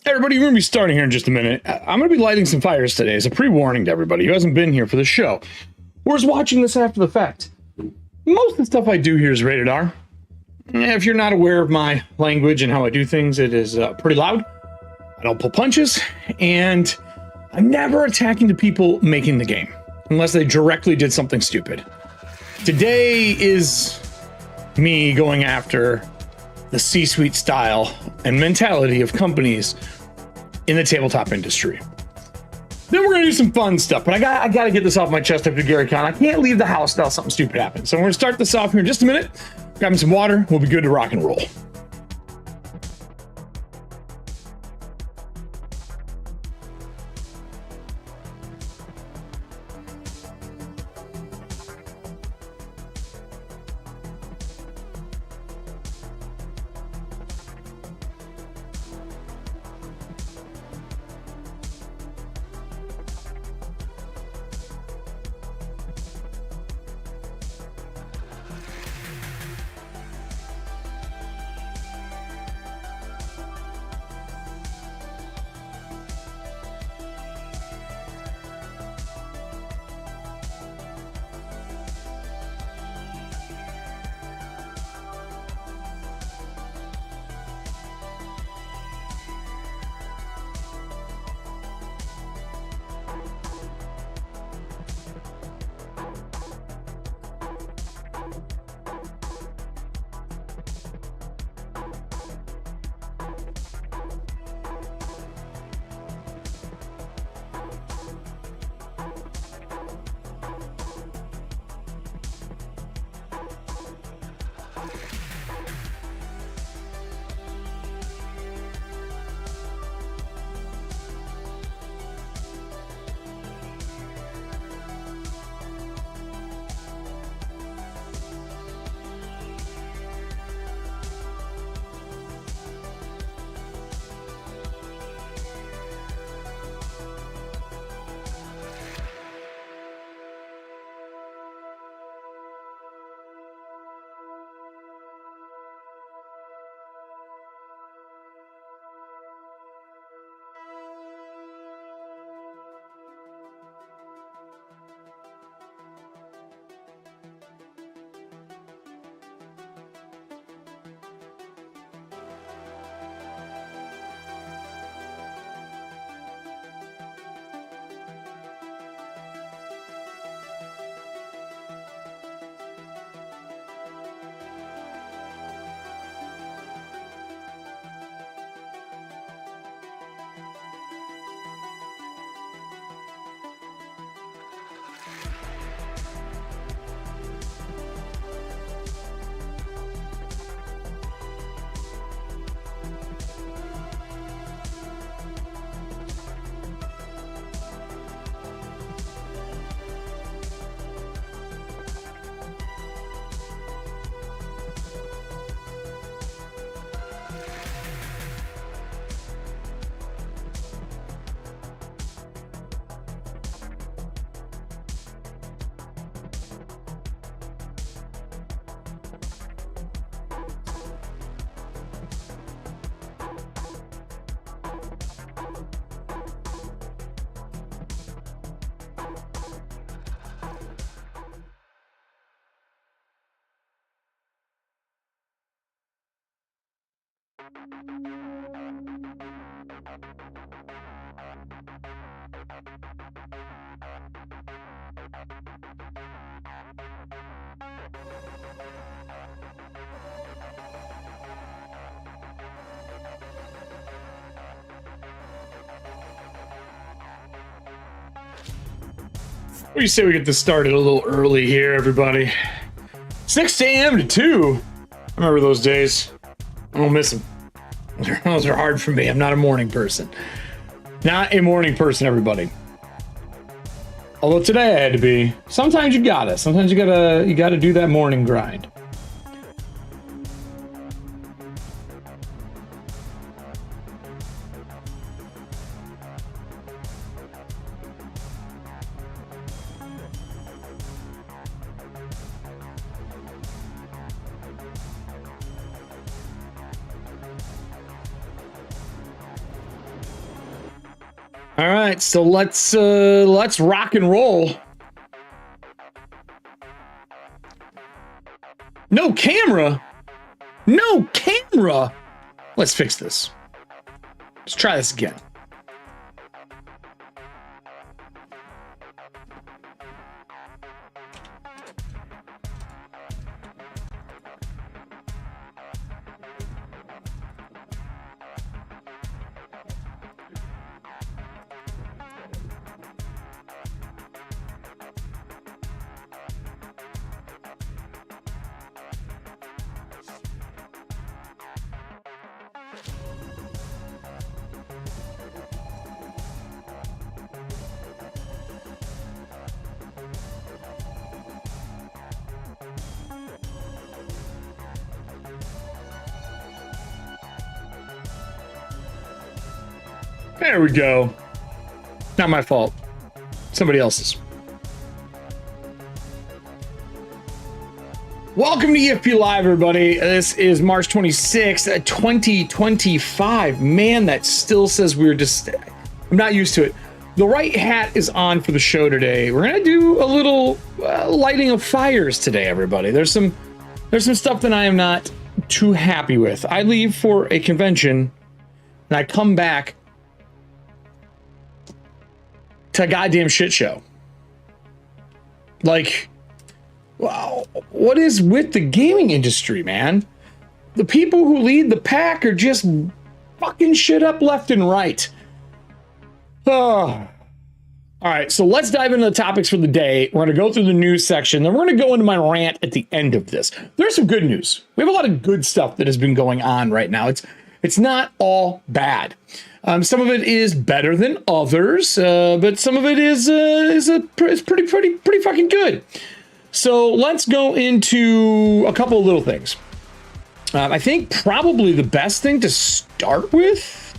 Everybody, we're going to be starting here in just a minute. I'm going to be lighting some fires today as a pre-warning to everybody who hasn't been here for the show or is watching this after the fact. Most of the stuff I do here is rated R. If you're not aware of my language and how I do things, it is pretty loud. I don't pull punches, and I'm never attacking the people making the game, unless they directly did something stupid. Today is me going after the C-suite style and mentality of companies in the tabletop industry. Then we're gonna do some fun stuff, but I gotta get this off my chest after Gary Con. I can't leave the house till something stupid happens. So we're gonna start this off here in just a minute. Grab me some water, we'll be good to rock and roll. What do you say we get this started a little early here, everybody? 6 a.m. to 2. I remember those days. I don't miss them. Those are hard for me. I'm not a morning person. Not a morning person, everybody. Although today I had to be. Sometimes you gotta. Sometimes you gotta do that morning grind. All right, so let's rock and roll. No camera? No camera? Let's fix this. Let's try this again. There we go. Not my fault. Somebody else's. Welcome to EFP Live, everybody. This is March 26th, 2025. Man, that still says we're just... I'm not used to it. The right hat is on for the show today. We're going to do a little lighting of fires today, everybody. There's some stuff that I am not too happy with. I leave for a convention, and I come back to a goddamn shit show. Like, wow, what is with the gaming industry, man? The people who lead the pack are just fucking shit up left and right. Oh. All right, so let's dive into the topics for the day. We're going to go through the news section, then we're going to go into my rant at the end of this. There's some good news. We have a lot of good stuff that has been going on right now. It's not all bad. Some of it is better than others, but some of it is pretty fucking good. So let's go into a couple of little things. I think probably the best thing to start with,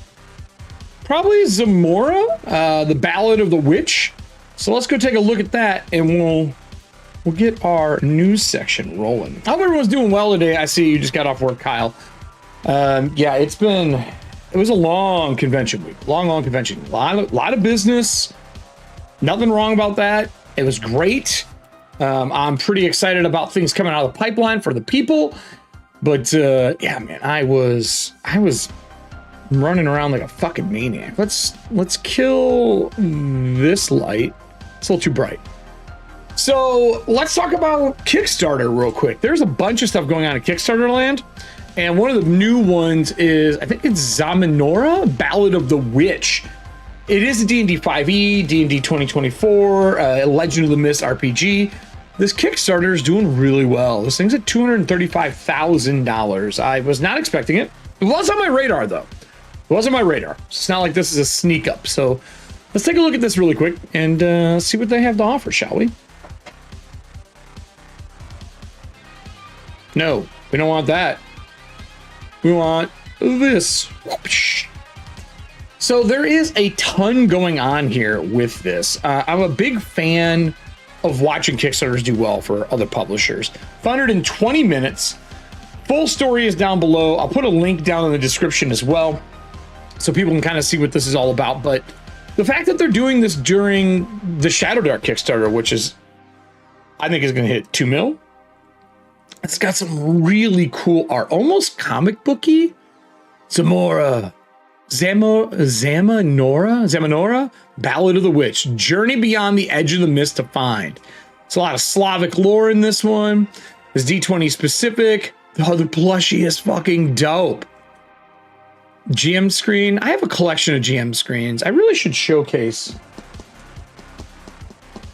probably Zamora, the Ballad of the Witch. So let's go take a look at that, and we'll get our news section rolling. I hope everyone's doing well today. I see you just got off work, Kyle. Yeah, it was a long convention week. Long convention. A lot of business. Nothing wrong about that. It was great. I'm pretty excited about things coming out of the pipeline for the people. But yeah, man, I was running around like a fucking maniac. Let's kill this light. It's a little too bright. So let's talk about Kickstarter real quick. There's a bunch of stuff going on in Kickstarter land. And one of the new ones is, I think it's Zamanora, Ballad of the Witch. It is a D&D 5e, D&D 2024, Legend of the Mist RPG. This Kickstarter is doing really well. This thing's at $235,000. I was not expecting it. It was on my radar, though. It was on my radar. It's not like this is a sneak up. So let's take a look at this really quick and see what they have to offer, shall we? No, we don't want that. We want this. So there is a ton going on here with this. I'm a big fan of watching Kickstarters do well for other publishers. 120 minutes. Full story is down below. I'll put a link down in the description as well, so people can kind of see what this is all about. But the fact that they're doing this during the Shadowdark Kickstarter, which is, I think, is going to hit 2 mil. It's got some really cool art, almost comic booky. Zamanora, Ballad of the Witch, Journey Beyond the Edge of the Mist to Find. It's a lot of Slavic lore in this one. It's D20 specific. Oh, the plushie is fucking dope. GM screen. I have a collection of GM screens. I really should showcase.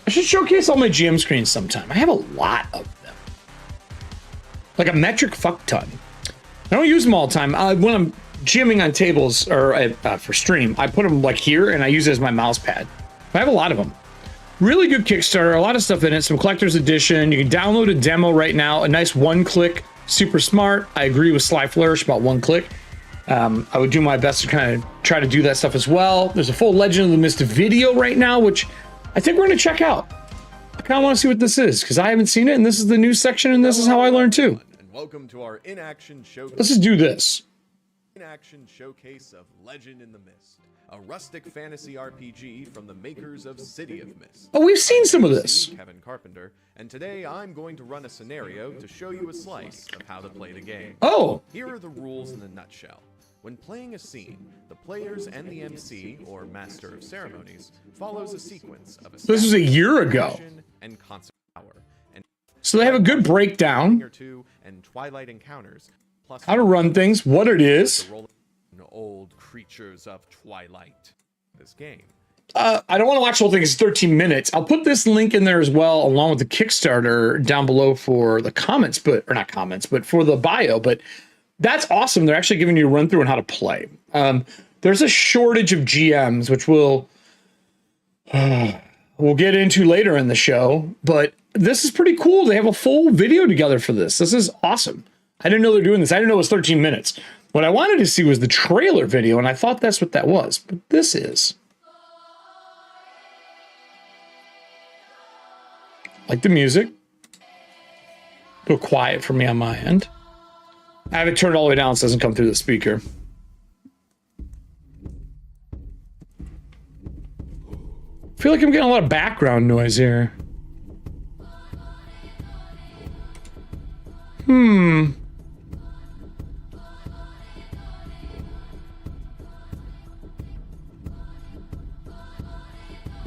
I should showcase all my GM screens sometime. I have a lot of them. Like a metric fuck ton. I don't use them all the time. When I'm GMing on tables or for stream, I put them like here and I use it as my mouse pad. I have a lot of them. Really good Kickstarter, a lot of stuff in it, some collector's edition. You can download a demo right now, a nice one-click, super smart. I agree with Sly Flourish about one click. I would do my best to kind of try to do that stuff as well. There's a full Legend of the Mist video right now, which I think we're going to check out. I kind of want to see what this is because I haven't seen it, and this is the news section, and this is how I learned too. Welcome to our in-action show. Let's just do this. action showcase of Legend in the Mist, a rustic fantasy RPG from the makers of City of Mist. Oh, we've seen some of this. Kevin Carpenter, and today I'm going to run a scenario to show you a slice of how to play the game. Oh. Here are the rules in a nutshell. When playing a scene, the players and the MC, or Master of Ceremonies, follows a sequence of a this was a year ago. And concept power. And so they have a good breakdown or two and Twilight encounters, plus how to run things, what it is. Old creatures of Twilight. This game. I don't want to watch the whole thing. It's 13 minutes. I'll put this link in there as well, along with the Kickstarter down below for the comments, or not comments, but for the bio. But that's awesome. They're actually giving you a run through on how to play. There's a shortage of GMs, which we'll get into later in the show. But this is pretty cool. They have a full video together for this. This is awesome. I didn't know they're doing this. I didn't know it was 13 minutes. What I wanted to see was the trailer video, and I thought that's what that was. But this is. Like the music. A little quiet for me on my end. I have it turned all the way down so it doesn't come through the speaker. I feel like I'm getting a lot of background noise here.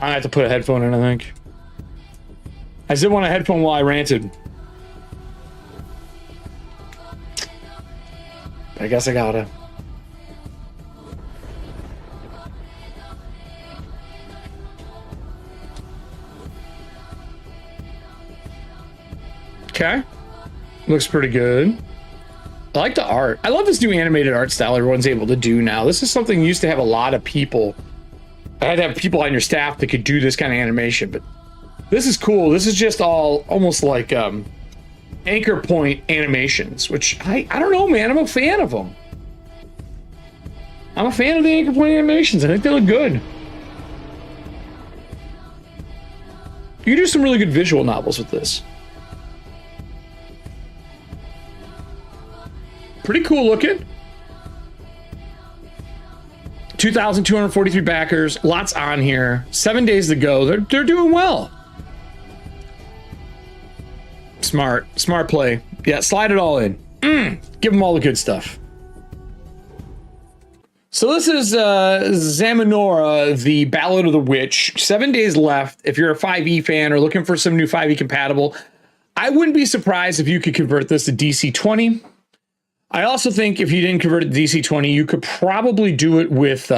I have to put a headphone in, I think. I didn't want a headphone while I ranted. But I guess I gotta. Okay. Looks pretty good. I like the art. I love this new animated art style everyone's able to do now. This is something you used to have a lot of people. I had to have people on your staff that could do this kind of animation, but this is cool. This is just all almost like anchor point animations, which I don't know, man. I'm a fan of them. I'm a fan of the anchor point animations. I think they look good. You can do some really good visual novels with this. Pretty cool looking. 2,243 backers, lots on here. 7 days to go. They're doing well. Smart play. Yeah, slide it all in. Give them all the good stuff. So this is Zamanora, the Ballad of the Witch. 7 days left. If you're a 5e fan or looking for some new 5e compatible, I wouldn't be surprised if you could convert this to DC20. I also think if you didn't convert it to DC20, you could probably do it with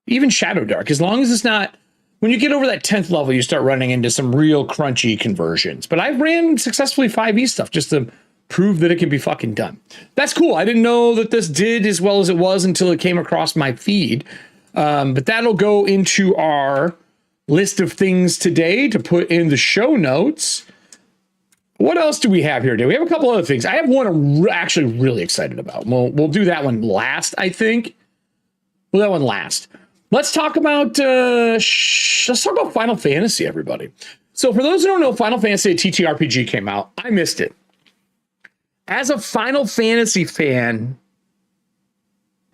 even Shadow Dark, as long as it's not, when you get over that 10th level, you start running into some real crunchy conversions. But I've ran successfully 5e stuff just to prove that it can be fucking done. That's cool. I didn't know that this did as well as it was until it came across my feed. But that'll go into our list of things today to put in the show notes. What else do we have here today? We have a couple other things. I have one I'm actually really excited about. We'll do that one last, I think. We'll do that one last. Let's talk about Final Fantasy, everybody. So for those who don't know, Final Fantasy TTRPG came out. I missed it. As a Final Fantasy fan,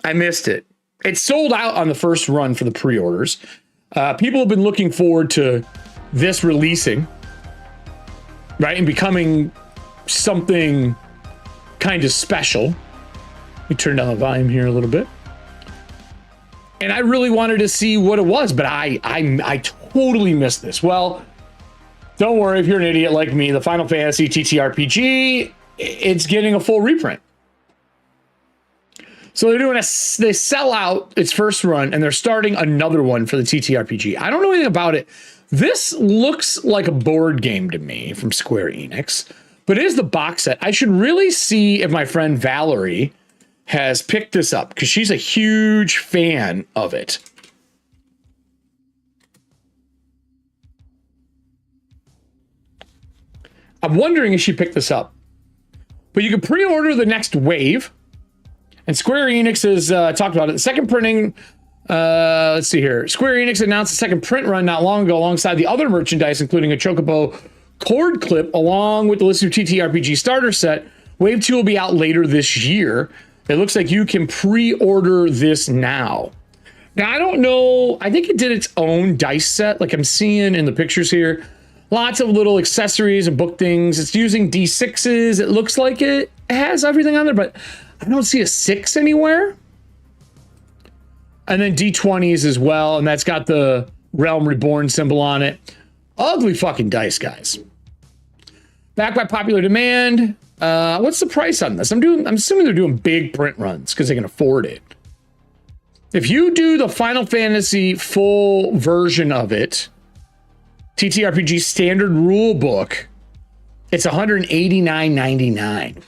I missed it. It sold out on the first run for the pre-orders. People have been looking forward to this releasing, right, and becoming something kind of special. Let me turn down the volume here a little bit. And I really wanted to see what it was, but I totally missed this. Well, don't worry if you're an idiot like me. The Final Fantasy TTRPG, it's getting a full reprint. So they sell out its first run, and they're starting another one for the TTRPG. I don't know anything about it. This looks like a board game to me from Square Enix, but it is the box set. I should really see if my friend Valerie has picked this up, because she's a huge fan of it. I'm wondering if she picked this up. But you can pre-order the next wave. And Square Enix has talked about it. The second printing, let's see here. Square Enix announced a second print run not long ago alongside the other merchandise, including a Chocobo cord clip, along with the list of TTRPG starter set. Wave 2 will be out later this year. It looks like you can pre-order this now. Now, I don't know. I think it did its own dice set, like I'm seeing in the pictures here. Lots of little accessories and book things. It's using D6s. It looks like it has everything on there, but I don't see a 6 anywhere. And then D20s as well, and that's got the Realm Reborn symbol on it. Ugly fucking dice, guys. Back by popular demand. What's the price on this? I'm assuming they're doing big print runs because they can afford it. If you do the Final Fantasy full version of it, TTRPG standard rule book, it's $189.99.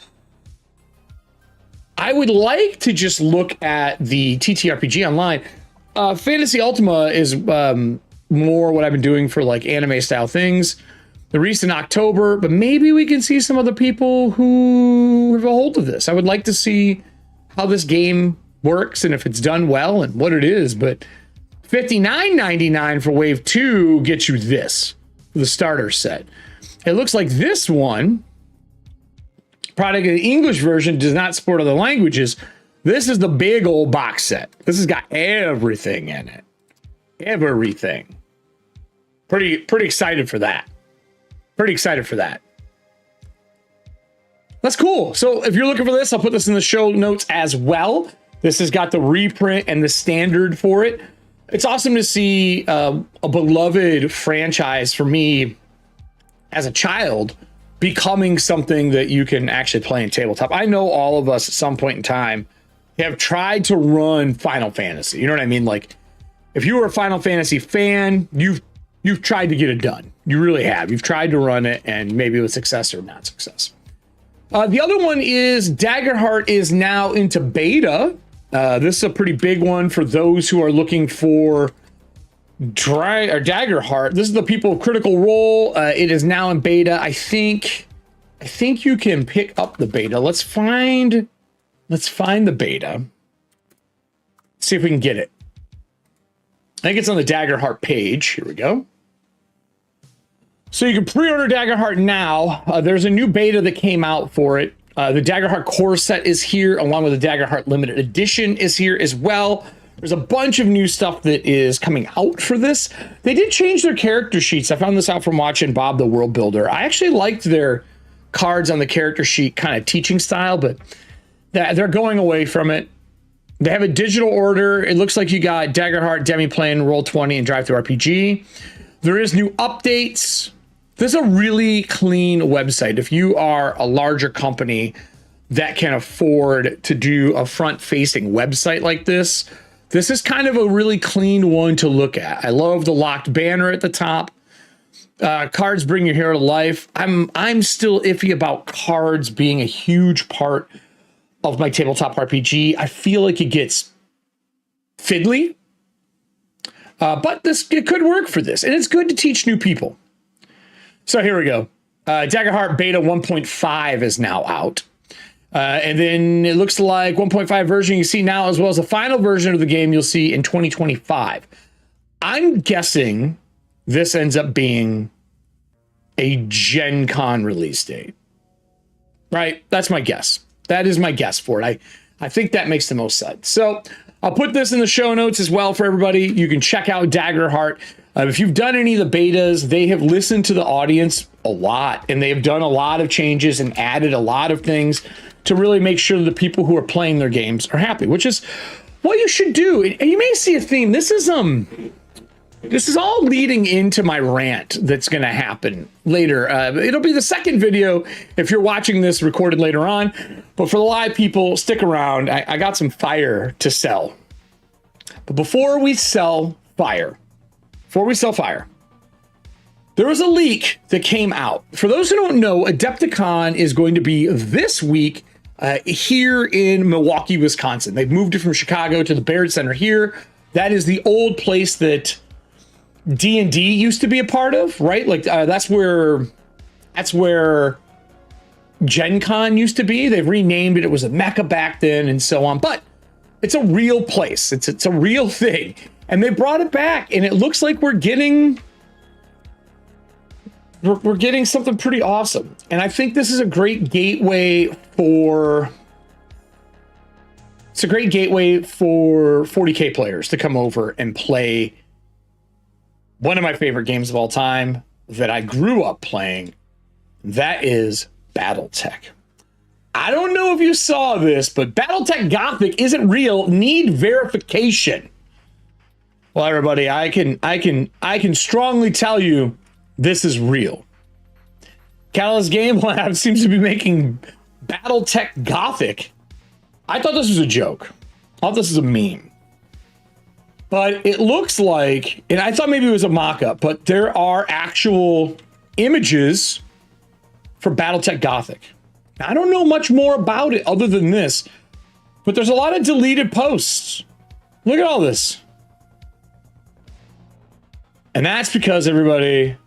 I would like to just look at the TTRPG online. Fantasy Ultima is more what I've been doing for like anime style things. The release in October, but maybe we can see some other people who have a hold of this. I would like to see how this game works and if it's done well and what it is. But $59.99 for Wave 2 gets you this, the starter set. It looks like this one, product of the English version, does not support other languages. This is the big old box set. This has got everything in it. Everything. Pretty excited for that. Pretty excited for that. That's cool. So if you're looking for this, I'll put this in the show notes as well. This has got the reprint and the standard for it. It's awesome to see a beloved franchise for me as a child becoming something that you can actually play in tabletop. I know all of us at some point in time have tried to run Final Fantasy. You know what I mean? Like, if you were a Final Fantasy fan, you've tried to get it done. You really have. You've tried to run it, and maybe with success or not success. The other one is Daggerheart is now into beta. This is a pretty big one for those who are looking for Daggerheart. This is the people of Critical Role. It is now in beta. I think you can pick up the beta. Let's find the beta. See if we can get it. I think it's on the Daggerheart page. Here we go. So you can pre-order Daggerheart now. There's a new beta that came out for it. The Daggerheart core set is here, along with the Daggerheart limited edition is here as well. There's a bunch of new stuff that is coming out for this. They did change their character sheets. I found this out from watching Bob the World Builder. I actually liked their cards on the character sheet kind of teaching style, but they're going away from it. They have a digital order. It looks like you got Daggerheart, Demiplane, Roll20, and Drive-Thru-RPG. There is new updates. This is a really clean website. If you are a larger company that can afford to do a front-facing website like this, this is kind of a really clean one to look at. I love the locked banner at the top. Cards bring your hero to life. I'm still iffy about cards being a huge part of my tabletop RPG. I feel like it gets fiddly, but it could work for this, and it's good to teach new people. So here we go. Daggerheart Beta 1.5 is now out. And then it looks like 1.5 version you see now, as well as the final version of the game you'll see in 2025. I'm guessing this ends up being a Gen Con release date, right? That's my guess. That is my guess for it. I think that makes the most sense. So I'll put this in the show notes as well for everybody. You can check out Daggerheart. If you've done any of the betas, they have listened to the audience a lot, and they have done a lot of changes and added a lot of things to really make sure that the people who are playing their games are happy, which is what you should do. And you may see a theme. This is all leading into my rant that's going to happen later. It'll be the second video if you're watching this recorded later on. But for the live people, stick around. I got some fire to sell. But before we sell fire, there was a leak that came out. For those who don't know, Adepticon is going to be this week here in Milwaukee, Wisconsin. They've moved it from Chicago to the Baird Center here. That is the old place that D&D used to be a part of, right? Like that's where Gen Con used to be. They've renamed it. It was a Mecca back then and so on. But it's a real place. It's a real thing. And they brought it back, and it looks like we're getting something pretty awesome. And I think this is a great gateway for It's a great gateway for 40K players to come over and play one of my favorite games of all time that I grew up playing. That is BattleTech. I don't know if you saw this, but BattleTech Gothic isn't real. Need verification. Well, everybody, I can strongly tell you this is real. Catalyst Game Lab seems to be making BattleTech Gothic. I thought this was a joke. I thought this was a meme. But it looks like, and I thought maybe it was a mock-up, but there are actual images for BattleTech Gothic. Now, I don't know much more about it other than this, but there's a lot of deleted posts. Look at all this. And that's because, everybody,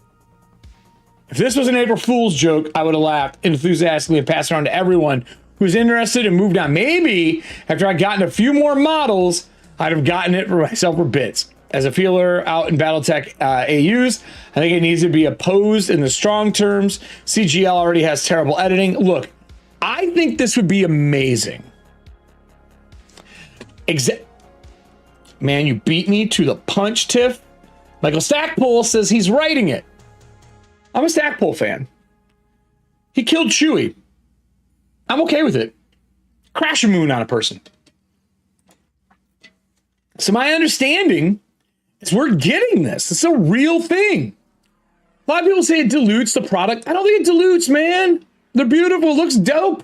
if this was an April Fool's joke, I would have laughed enthusiastically and passed it on to everyone who's interested and moved on. Maybe after I gotten a few more models, I'd have gotten it for myself for bits. As a feeler out in BattleTech AUs, I think it needs to be opposed in the strong terms. CGL already has terrible editing. Look, I think this would be amazing. Man, you beat me to the punch, Tiff. Michael Stackpole says he's writing it. I'm a Stackpole fan. He killed Chewie. I'm okay with it. Crash a moon on a person. So my understanding is we're getting this. It's a real thing. A lot of people say it dilutes the product. I don't think it dilutes, man. They're beautiful. It looks dope.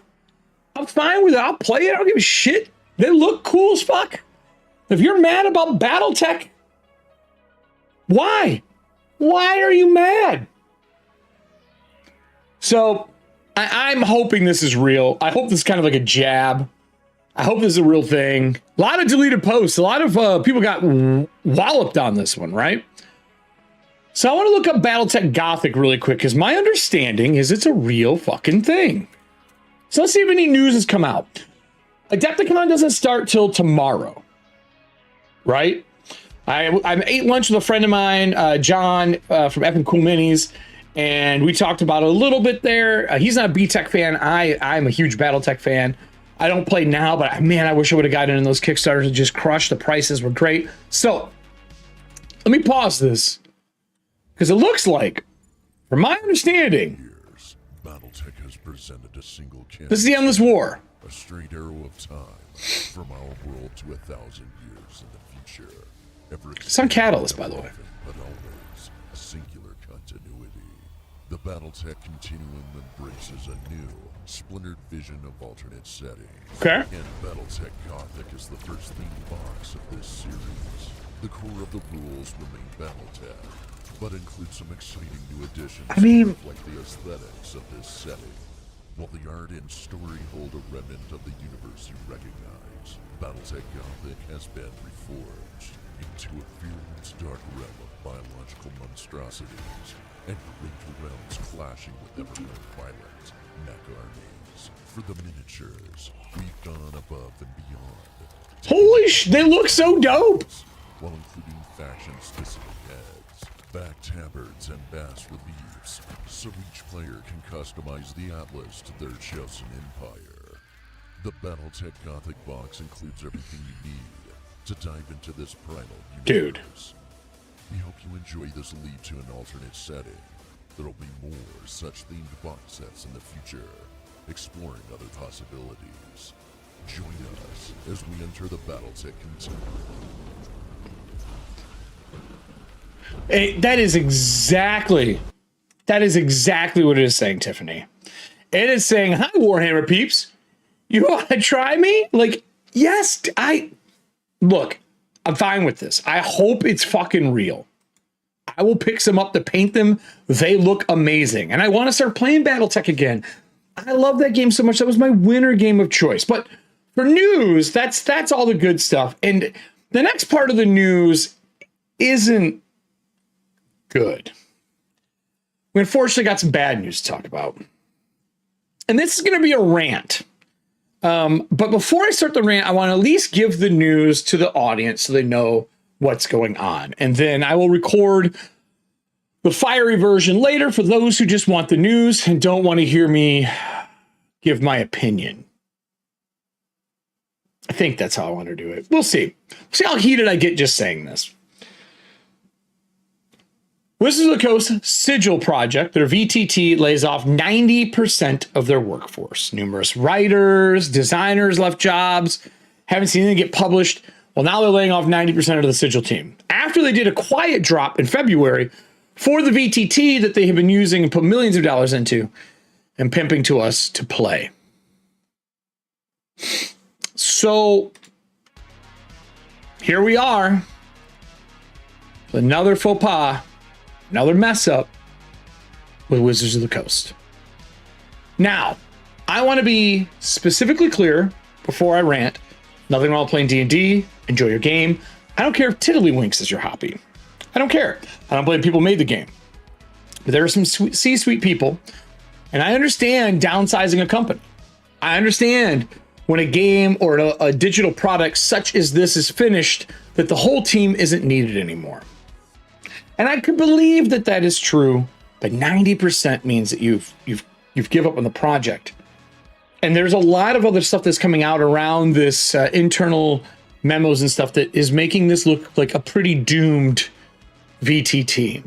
I'm fine with it. I'll play it. I don't give a shit. They look cool as fuck. If you're mad about BattleTech, why? Why are you mad? So I'm hoping this is real. I hope this is kind of like a jab. I hope this is a real thing. A lot of deleted posts. A lot of people got walloped on this one, right? So I want to look up BattleTech Gothic really quick because my understanding is it's a real fucking thing. So let's see if any news has come out. Adepticon doesn't start till tomorrow, right? I ate lunch with a friend of mine, John from Epic Cool Minis, and we talked about it a little bit there. He's not a B-Tech fan. I'm a huge BattleTech fan. I don't play now, but man, I wish I would have gotten in those Kickstarters and just crushed. The prices were great. So let me pause this because it looks like, from my understanding, BattleTech has presented a single this is the Endless War. A straight arrow of time from our world to 1,000 years in the future. It's on Catalyst, by the way. But always a singular continuity. The BattleTech Continuum embraces a new, splintered vision of alternate settings. Okay. And BattleTech Gothic is the first themed box of this series. The core of the rules remain BattleTech, but include some exciting new additions to reflect the aesthetics of this setting. While the art and story hold a remnant of the universe you recognize, BattleTech Gothic has been reforged into a fearless dark realm of biological monstrosities and great realms clashing with ever-more violent mech armies. For the miniatures, we've gone above and beyond. Holy they look so dope! While including faction-specific heads, back tabards, and bas reliefs, so each player can customize the Atlas to their chosen empire. The BattleTech Gothic box includes everything you need to dive into this primal universe. Dude. We hope you enjoy this leap to an alternate setting. There'll be more such themed box sets in the future, exploring other possibilities. Join us as we enter the BattleTech Continuum. That is exactly what it is saying, Tiffany. It is saying, hi, Warhammer peeps. You want to try me? Like, yes, look, I'm fine with this. I hope it's fucking real. I will pick some up to paint them. They look amazing. And I want to start playing BattleTech again. I love that game so much. That was my winter game of choice. But for news, that's all the good stuff. And the next part of the news isn't good. We unfortunately got some bad news to talk about. And this is going to be a rant. But before I start the rant, I want to at least give the news to the audience so they know what's going on. And then I will record the fiery version later for those who just want the news and don't want to hear me give my opinion. I think that's how I want to do it. We'll see. See how heated I get just saying this. Wizards of the Coast Sigil Project, their VTT, lays off 90% of their workforce. Numerous writers, designers left jobs, haven't seen anything get published. Well, now they're laying off 90% of the Sigil team. After they did a quiet drop in February for the VTT that they have been using and put millions of dollars into and pimping to us to play. So here we are. Another faux pas. Another mess up with Wizards of the Coast. Now, I want to be specifically clear before I rant. Nothing wrong with playing D&D. Enjoy your game. I don't care if Tiddlywinks is your hobby. I don't care. I don't blame people who made the game. But there are some C-suite people, and I understand downsizing a company. I understand when a game or a digital product such as this is finished, that the whole team isn't needed anymore. And I could believe that that is true, but 90% means that you've given up on the project. And there's a lot of other stuff that's coming out around this internal memos and stuff that is making this look like a pretty doomed VTT.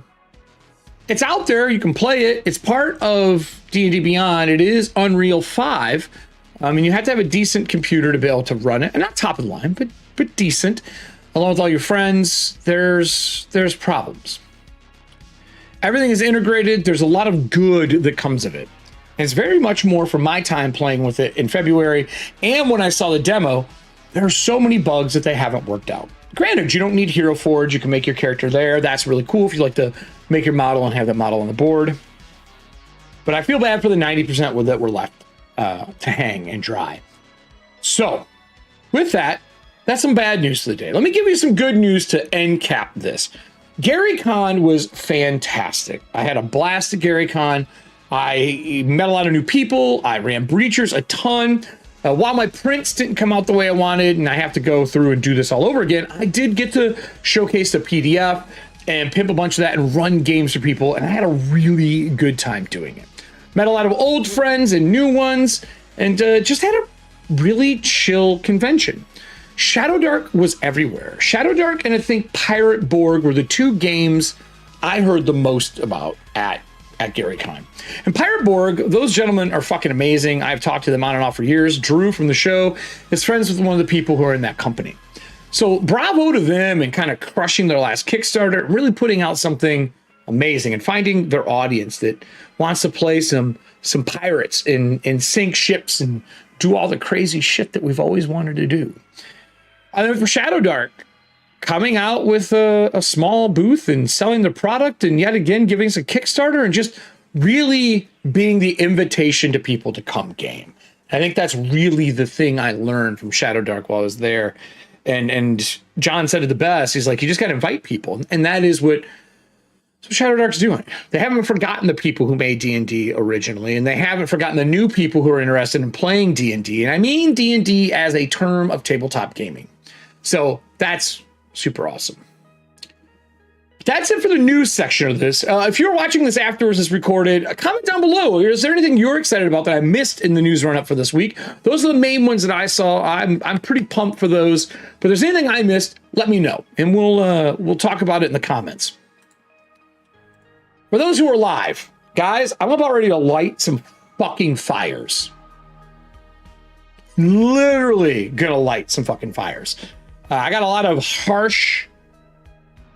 It's out there. You can play it. It's part of D&D Beyond. It is Unreal 5. I mean, you have to have a decent computer to be able to run it. And not top of the line, but decent. Along with all your friends, there's problems. Everything is integrated. There's a lot of good that comes of it. And it's very much more from my time playing with it in February. And when I saw the demo, there are so many bugs that they haven't worked out. Granted, you don't need Hero Forge. You can make your character there. That's really cool if you like to make your model and have that model on the board. But I feel bad for the 90% that were left to hang and dry. So with that, that's some bad news for the day. Let me give you some good news to end cap this. Gary Con was fantastic. I had a blast at Gary Con. I met a lot of new people. I ran Breachers a ton. While my prints didn't come out the way I wanted, and I have to go through and do this all over again, I did get to showcase the PDF and pimp a bunch of that and run games for people, and I had a really good time doing it. Met a lot of old friends and new ones, and just had a really chill convention. Shadowdark was everywhere. Shadowdark and I think Pirate Borg were the two games I heard the most about at Gary Con. And Pirate Borg, those gentlemen are fucking amazing. I've talked to them on and off for years. Drew from the show is friends with one of the people who are in that company. So bravo to them and kind of crushing their last Kickstarter, really putting out something amazing and finding their audience that wants to play some pirates and sink ships and do all the crazy shit that we've always wanted to do. And then for Shadowdark, coming out with a small booth and selling their product and yet again giving us a Kickstarter and just really being the invitation to people to come game. I think that's really the thing I learned from Shadowdark while I was there. And John said it the best. He's like, you just got to invite people. And that is what Shadowdark's doing. They haven't forgotten the people who made D&D originally, and they haven't forgotten the new people who are interested in playing D&D. And I mean D&D as a term of tabletop gaming. So that's super awesome. That's it for the news section of this. If you're watching this afterwards, it's recorded. Comment down below. Is there anything you're excited about that I missed in the news run-up for this week? Those are the main ones that I saw. I'm pretty pumped for those. But if there's anything I missed, let me know, and we'll talk about it in the comments. For those who are live, guys, I'm about ready to light some fucking fires. Literally gonna light some fucking fires. I got a lot of harsh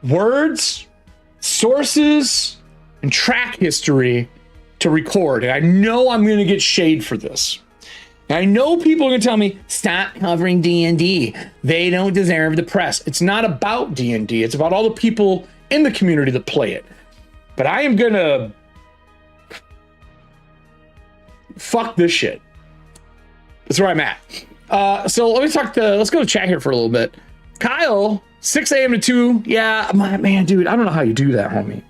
words, sources, and track history to record. And I know I'm going to get shade for this. And I know people are going to tell me, stop covering D&D. They don't deserve the press. It's not about D&D. It's about all the people in the community that play it. But I am going to fuck this shit. That's where I'm at. So let's go to chat here for a little bit. Kyle, 6 a.m. to 2. Yeah, man, dude, I don't know how you do that, homie.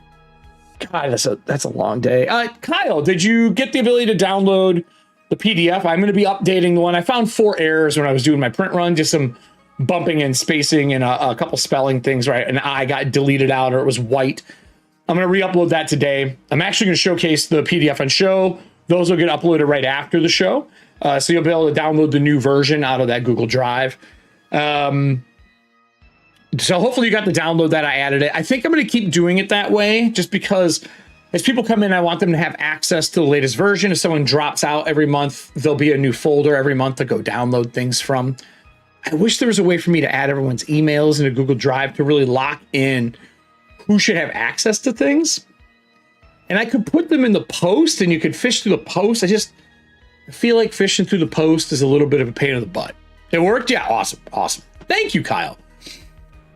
God, that's a long day. Kyle, did you get the ability to download the PDF? I'm going to be updating the one. I found 4 errors when I was doing my print run, just some bumping and spacing and a couple spelling things, right? An I got deleted out or it was white. I'm going to re-upload that today. I'm actually going to showcase the PDF on show. Those will get uploaded right after the show. So you'll be able to download the new version out of that Google Drive. So hopefully you got to download that. I added it. I think I'm going to keep doing it that way just because as people come in, I want them to have access to the latest version. If someone drops out every month, there'll be a new folder every month to go download things from. I wish there was a way for me to add everyone's emails into Google Drive to really lock in who should have access to things. And I could put them in the post and you could fish through the post. I feel like fishing through the post is a little bit of a pain in the butt. It worked? Yeah, awesome. Awesome. Thank you, Kyle.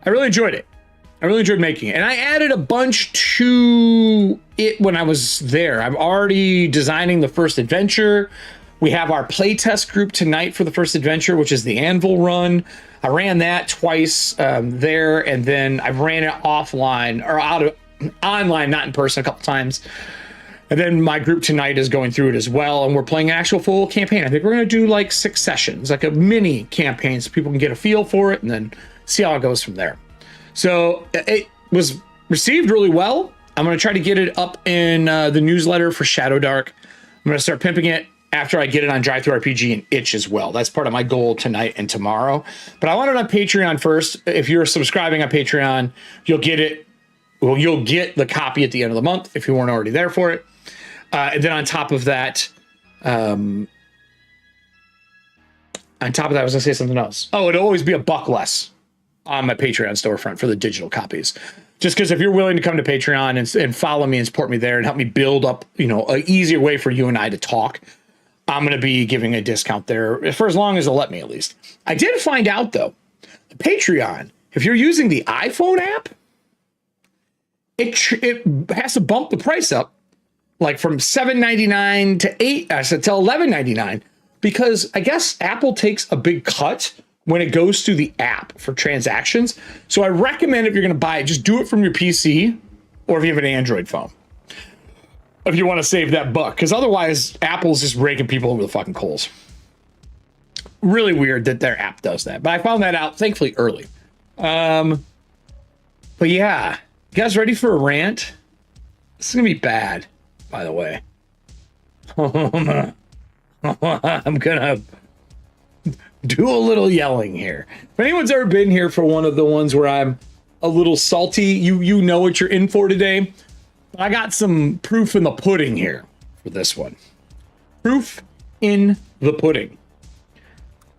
I really enjoyed it. I really enjoyed making it. And I added a bunch to it when I was there. I'm already designing the first adventure. We have our playtest group tonight for the first adventure, which is the Anvil run. I ran that twice there, and then I ran it offline or online, not in person, a couple times. And then my group tonight is going through it as well, and we're playing an actual full campaign. I think we're going to do like 6 sessions, like a mini campaign, so people can get a feel for it and then see how it goes from there. So it was received really well. I'm going to try to get it up in the newsletter for Shadow Dark. I'm going to start pimping it after I get it on DriveThruRPG and Itch as well. That's part of my goal tonight and tomorrow. But I want it on Patreon first. If you're subscribing on Patreon, you'll get it. Well, you'll get the copy at the end of the month if you weren't already there for it. And then on top of that, I was going to say something else. Oh, it'll always be $1 less on my Patreon storefront for the digital copies. Just because if you're willing to come to Patreon and follow me and support me there and help me build up, an easier way for you and I to talk, I'm going to be giving a discount there for as long as they'll let me, at least. I did find out, though, Patreon, if you're using the iPhone app, it has to bump the price up, like from $7.99 to $11.99, because I guess Apple takes a big cut when it goes through the app for transactions. So I recommend if you're going to buy it, just do it from your PC or if you have an Android phone. If you want to save that $1, because otherwise Apple's just raking people over the fucking coals. Really weird that their app does that, but I found that out thankfully early. But yeah, you guys ready for a rant? This is gonna be bad, by the way. I'm gonna do a little yelling here. If anyone's ever been here for one of the ones where I'm a little salty, you know what you're in for today. I got some proof in the pudding here for this one. Proof in the pudding.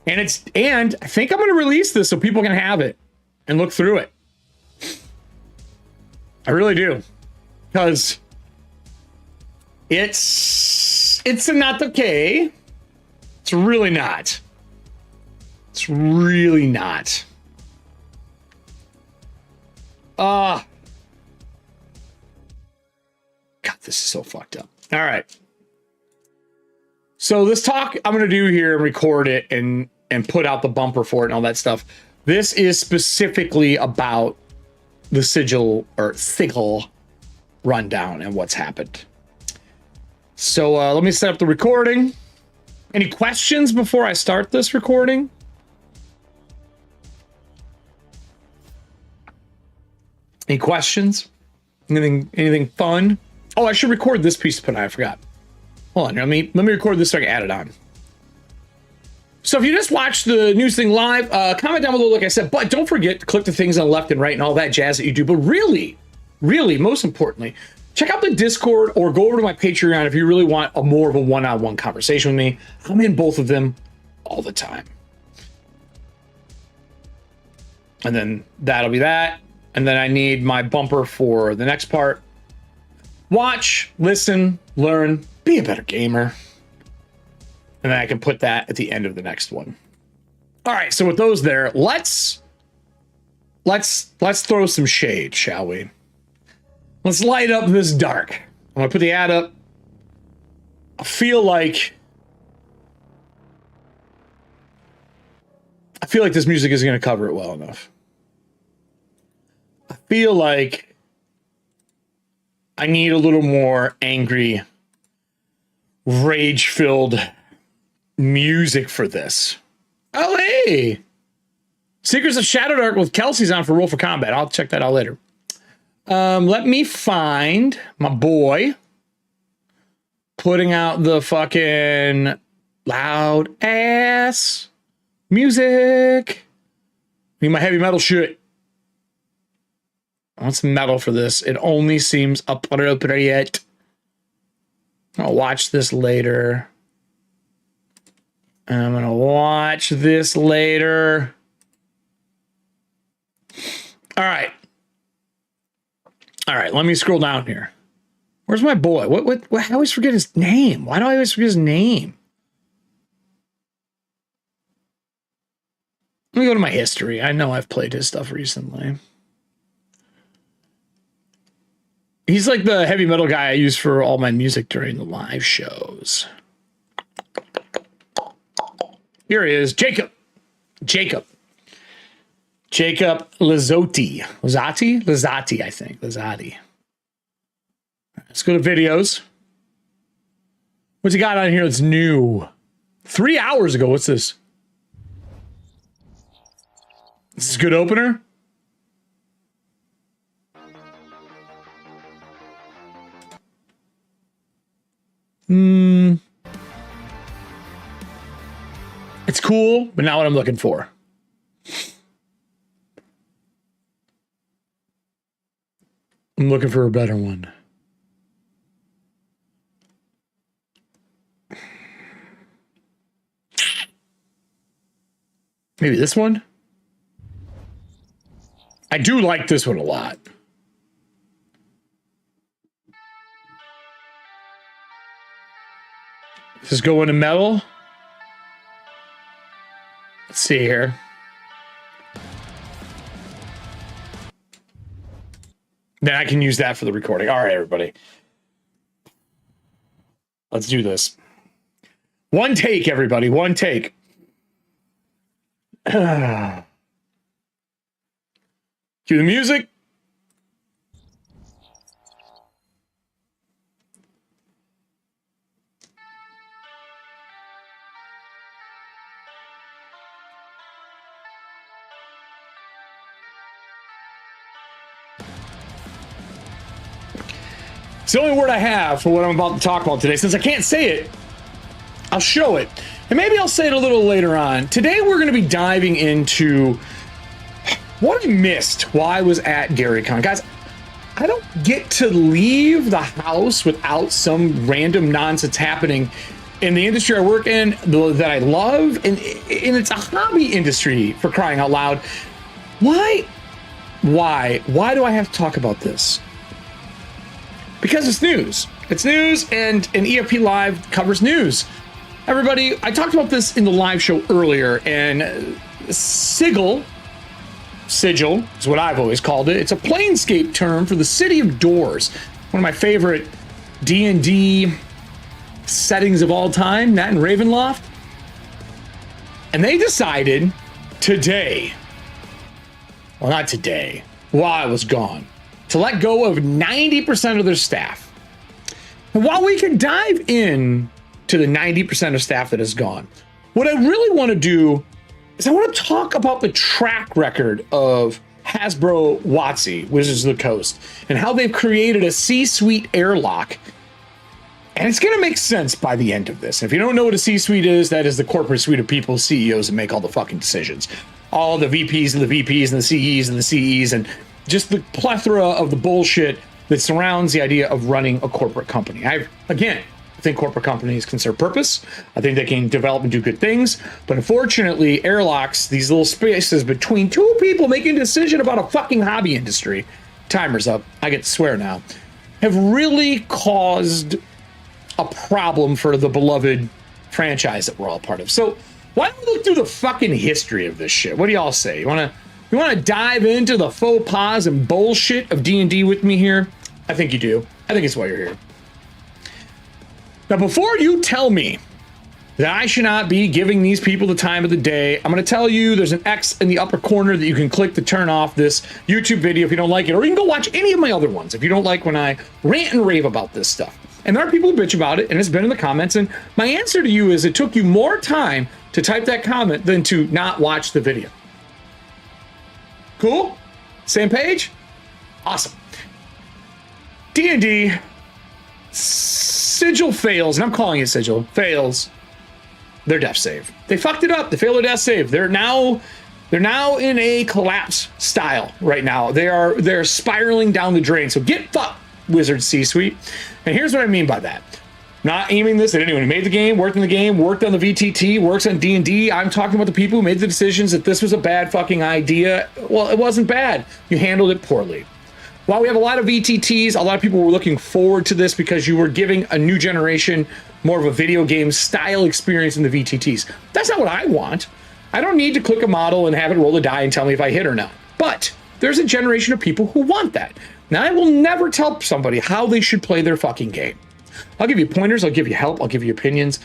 And I think I'm going to release this so people can have it and look through it. I really do. Because it's not okay. It's really not. It's really not. God, this is so fucked up. All right. So this talk I'm going to do here and record it and put out the bumper for it and all that stuff. This is specifically about the sigil rundown and what's happened. So let me set up the recording. Any questions before I start this recording? Any questions? Anything fun? Oh, I should record this piece to put on. I forgot. Hold on. Let me record this so I can add it on. So if you just watched the news thing live, comment down below, like I said, but don't forget to click the things on the left and right and all that jazz that you do. But really, most importantly, check out the Discord or go over to my Patreon if you really want more of a one-on-one conversation with me. I'm in both of them all the time. And then that'll be that. And then I need my bumper for the next part. Watch, listen, learn, be a better gamer. And then I can put that at the end of the next one. All right, so with those there, let's throw some shade, shall we? Let's light up this dark. I'm gonna put the ad up. I feel like this music isn't gonna cover it well enough. I feel like I need a little more angry, rage-filled music for this. Oh, hey! Secrets of Shadow Dark with Kelsey's on for Roll for Combat. I'll check that out later. Let me find my boy putting out the fucking Loud ass music. Need my heavy metal shit. I want some metal for this. It only seems appropriate. I'll watch this later. I'm gonna watch this later. All right. All right, let me scroll down here. Where's my boy? What I always forget his name. Why do I always forget his name? Let me go to my history. I know I've played his stuff recently. He's like the heavy metal guy I use for all my music during the live shows. Here he is, Jacob. Jacob Lazzotti. Lazzotti, I think. Lazzotti. Let's go to videos. What's he got on here that's new? 3 hours ago. What's this? This is a good opener. It's cool, but not what I'm looking for. I'm looking for a better one. Maybe this one? I do like this one a lot. Does this go into metal? Let's see here. Then I can use that for the recording. All right, everybody. Let's do this. One take, everybody. One take. Cue the music. It's the only word I have for what I'm about to talk about today. Since I can't say it, I'll show it. And maybe I'll say it a little later on. Today we're going to be diving into what I missed while I was at GaryCon. Guys, I don't get to leave the house without some random nonsense happening in the industry I work in that I love. And it's a hobby industry, for crying out loud. Why do I have to talk about this? Because it's news. It's news, and an EFP Live covers news. Everybody, I talked about this in the live show earlier, and sigil is what I've always called it. It's a Planescape term for the City of Doors. One of my favorite D&D settings of all time, that and Ravenloft. And they decided today, well, not today, while I was gone, to let go of 90% of their staff. And while we can dive in to the 90% of staff that is gone, what I really want to do is I want to talk about the track record of Hasbro WotC, Wizards of the Coast, and how they've created a C-suite airlock. And it's going to make sense by the end of this. If you don't know what a C-suite is, that is the corporate suite of people, CEOs, that make all the fucking decisions. All the VPs and the VPs and the CEs and the CEs and just the plethora of the bullshit that surrounds the idea of running a corporate company. I think corporate companies can serve purpose. I think they can develop and do good things. But unfortunately, airlocks, these little spaces between two people making a decision about a fucking hobby industry, timer's up, I get to swear now, have really caused a problem for the beloved franchise that we're all part of. So why don't we look through the fucking history of this shit? What do y'all say? You want to dive into the faux pas and bullshit of D&D with me here? I think you do. I think it's why you're here. Now, before you tell me that I should not be giving these people the time of the day, I'm going to tell you there's an X in the upper corner that you can click to turn off this YouTube video if you don't like it, or you can go watch any of my other ones if you don't like when I rant and rave about this stuff. And there are people who bitch about it, and it's been in the comments, and my answer to you is it took you more time to type that comment than to not watch the video. Cool? Same page? Awesome. D&D, Sigil fails, and I'm calling it Sigil, fails their death save. They fucked it up. They failed their death save. They're now in a collapse style right now. They're spiraling down the drain. So get fucked, Wizard C-Suite. And here's what I mean by that. Not aiming this at anyone who made the game, worked in the game, worked on the VTT, works on D&D. I'm talking about the people who made the decisions that this was a bad fucking idea. Well, it wasn't bad. You handled it poorly. While we have a lot of VTTs, a lot of people were looking forward to this because you were giving a new generation more of a video game style experience in the VTTs. That's not what I want. I don't need to click a model and have it roll a die and tell me if I hit or not. But there's a generation of people who want that. Now, I will never tell somebody how they should play their fucking game. I'll give you pointers, I'll give you help, I'll give you opinions,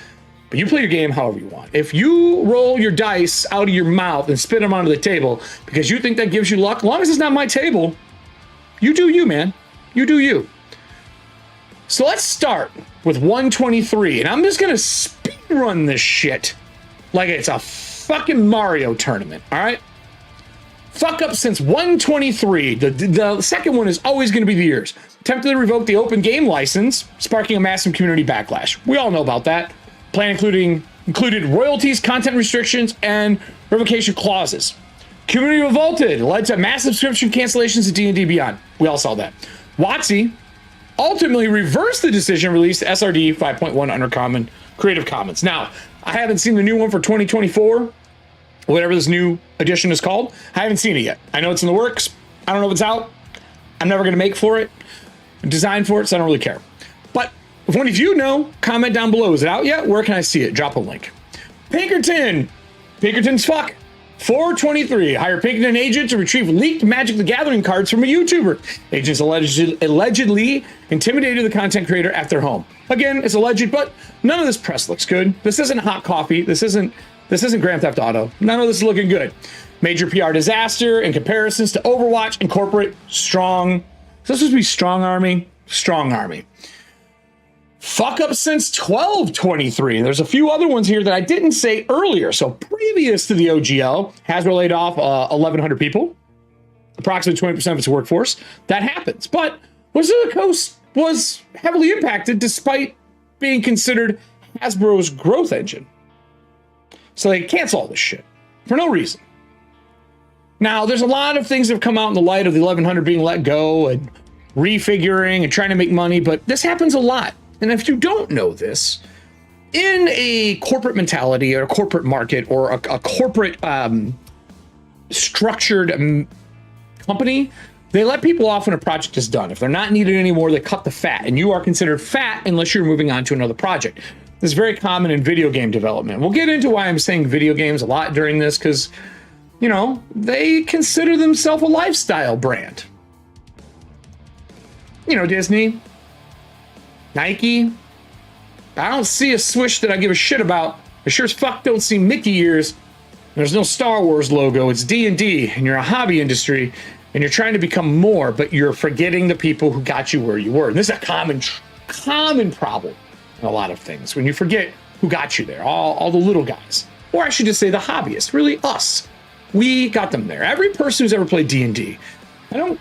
but you play your game however you want. If you roll your dice out of your mouth and spit them onto the table because you think that gives you luck, as long as it's not my table, you do you, man. You do you. So let's start with 123, and I'm just gonna speed run this shit like it's a fucking Mario tournament, all right? Fuck up since 123. The second one is always going to be the years. Attempted to revoke the open game license, sparking a massive community backlash. We all know about that. Plan included royalties, content restrictions, and revocation clauses. Community revolted, led to massive subscription cancellations of D&D Beyond. We all saw that. WotC ultimately reversed the decision, released SRD 5.1 under Creative Commons. Now, I haven't seen the new one for 2024. Whatever this new edition is called. I haven't seen it yet. I know it's in the works. I don't know if it's out. I'm never going to make for it. I'm designed for it, so I don't really care. But if one of you know, comment down below. Is it out yet? Where can I see it? Drop a link. Pinkerton's fuck. 423. Hire Pinkerton agent to retrieve leaked Magic the Gathering cards from a YouTuber. Agents allegedly intimidated the content creator at their home. Again, it's alleged, but none of this press looks good. This isn't hot coffee. This isn't Grand Theft Auto. None of this is looking good. Major PR disaster in comparisons to Overwatch and corporate strong. Is this supposed to be strong army? Strong army. Fuck up since 1223. There's a few other ones here that I didn't say earlier. So previous to the OGL, Hasbro laid off 1,100 people, approximately 20% of its workforce. That happens. But Wizards of the Coast was heavily impacted despite being considered Hasbro's growth engine. So they cancel all this shit for no reason. Now, there's a lot of things that have come out in the light of the 1,100 being let go and refiguring and trying to make money, but this happens a lot. And if you don't know this, in a corporate mentality or a corporate market or a corporate structured company, they let people off when a project is done. If they're not needed anymore, they cut the fat, and you are considered fat unless you're moving on to another project. This is very common in video game development. We'll get into why I'm saying video games a lot during this, because, you know, they consider themselves a lifestyle brand. You know, Disney, Nike. I don't see a Swish that I give a shit about. I sure as fuck don't see Mickey ears. There's no Star Wars logo. It's D&D, and you're a hobby industry, and you're trying to become more, but you're forgetting the people who got you where you were. And this is a common problem in a lot of things. When you forget who got you there, all the little guys. Or I should just say the hobbyists, really us. We got them there. Every person who's ever played D&D. I don't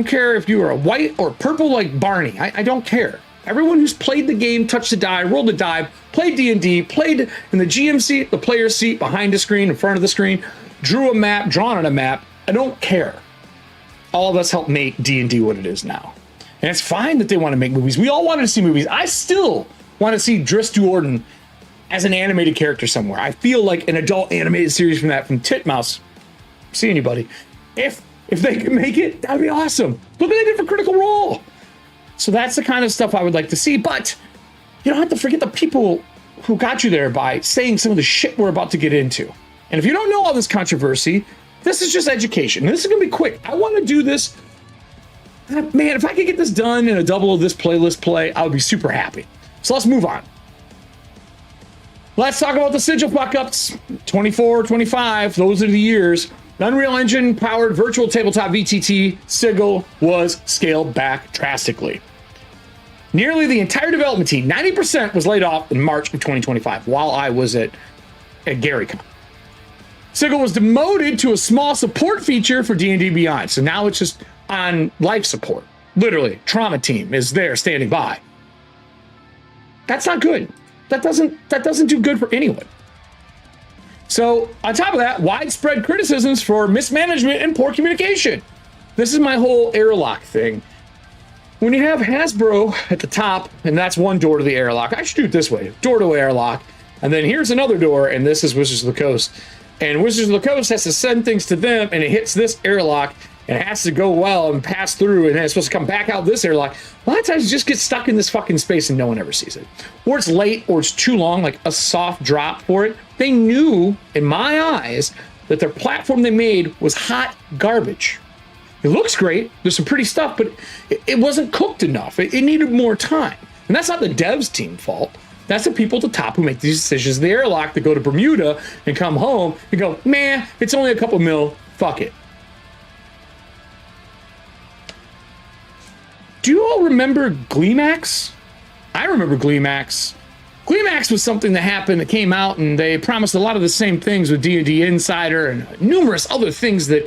care if you are a white or purple like Barney. I don't care. Everyone who's played the game, touched the die, rolled a die, played D&D, played in the GM seat, the player seat, behind the screen, in front of the screen, drew a map, drawn on a map. I don't care. All of us helped make D&D what it is now. And it's fine that they want to make movies. We all wanted to see movies. I still want to see Driss Duorden as an animated character somewhere. I feel like an adult animated series from Titmouse. See anybody? If they can make it, that'd be awesome. Look what they did for Critical Role. So that's the kind of stuff I would like to see. But you don't have to forget the people who got you there by saying some of the shit we're about to get into. And if you don't know all this controversy, this is just education. And this is going to be quick. I want to do this. Man, if I could get this done in a double of this playlist play, I would be super happy. So let's move on. Let's talk about the sigil fuck-ups. 24, 25, those are the years. The Unreal Engine powered virtual tabletop VTT sigil was scaled back drastically. Nearly the entire development team, 90%, was laid off in March of 2025 while I was at GaryCon. Sigil was demoted to a small support feature for D&D Beyond. So now it's just on life support. Literally, trauma team is there standing by. That's not good. That doesn't do good for anyone. So on top of that, widespread criticisms for mismanagement and poor communication. This is my whole airlock thing. When you have Hasbro at the top, and that's one door to the airlock, I should do it this way, door to airlock, and then here's another door, and this is Wizards of the Coast. And Wizards of the Coast has to send things to them, and it hits this airlock, and it has to go well and pass through, and then it's supposed to come back out this airlock. A lot of times it just gets stuck in this fucking space and no one ever sees it. Or it's late, or it's too long, like a soft drop for it. They knew, in my eyes, that their platform they made was hot garbage. It looks great, there's some pretty stuff, but it wasn't cooked enough. It needed more time. And that's not the devs team fault. That's the people at the top who make these decisions. The airlock that go to Bermuda and come home and go, man, it's only a couple mil, fuck it. Do you all remember Gleemax? I remember Gleemax. Gleemax was something that happened that came out, and they promised a lot of the same things with D&D Insider and numerous other things that,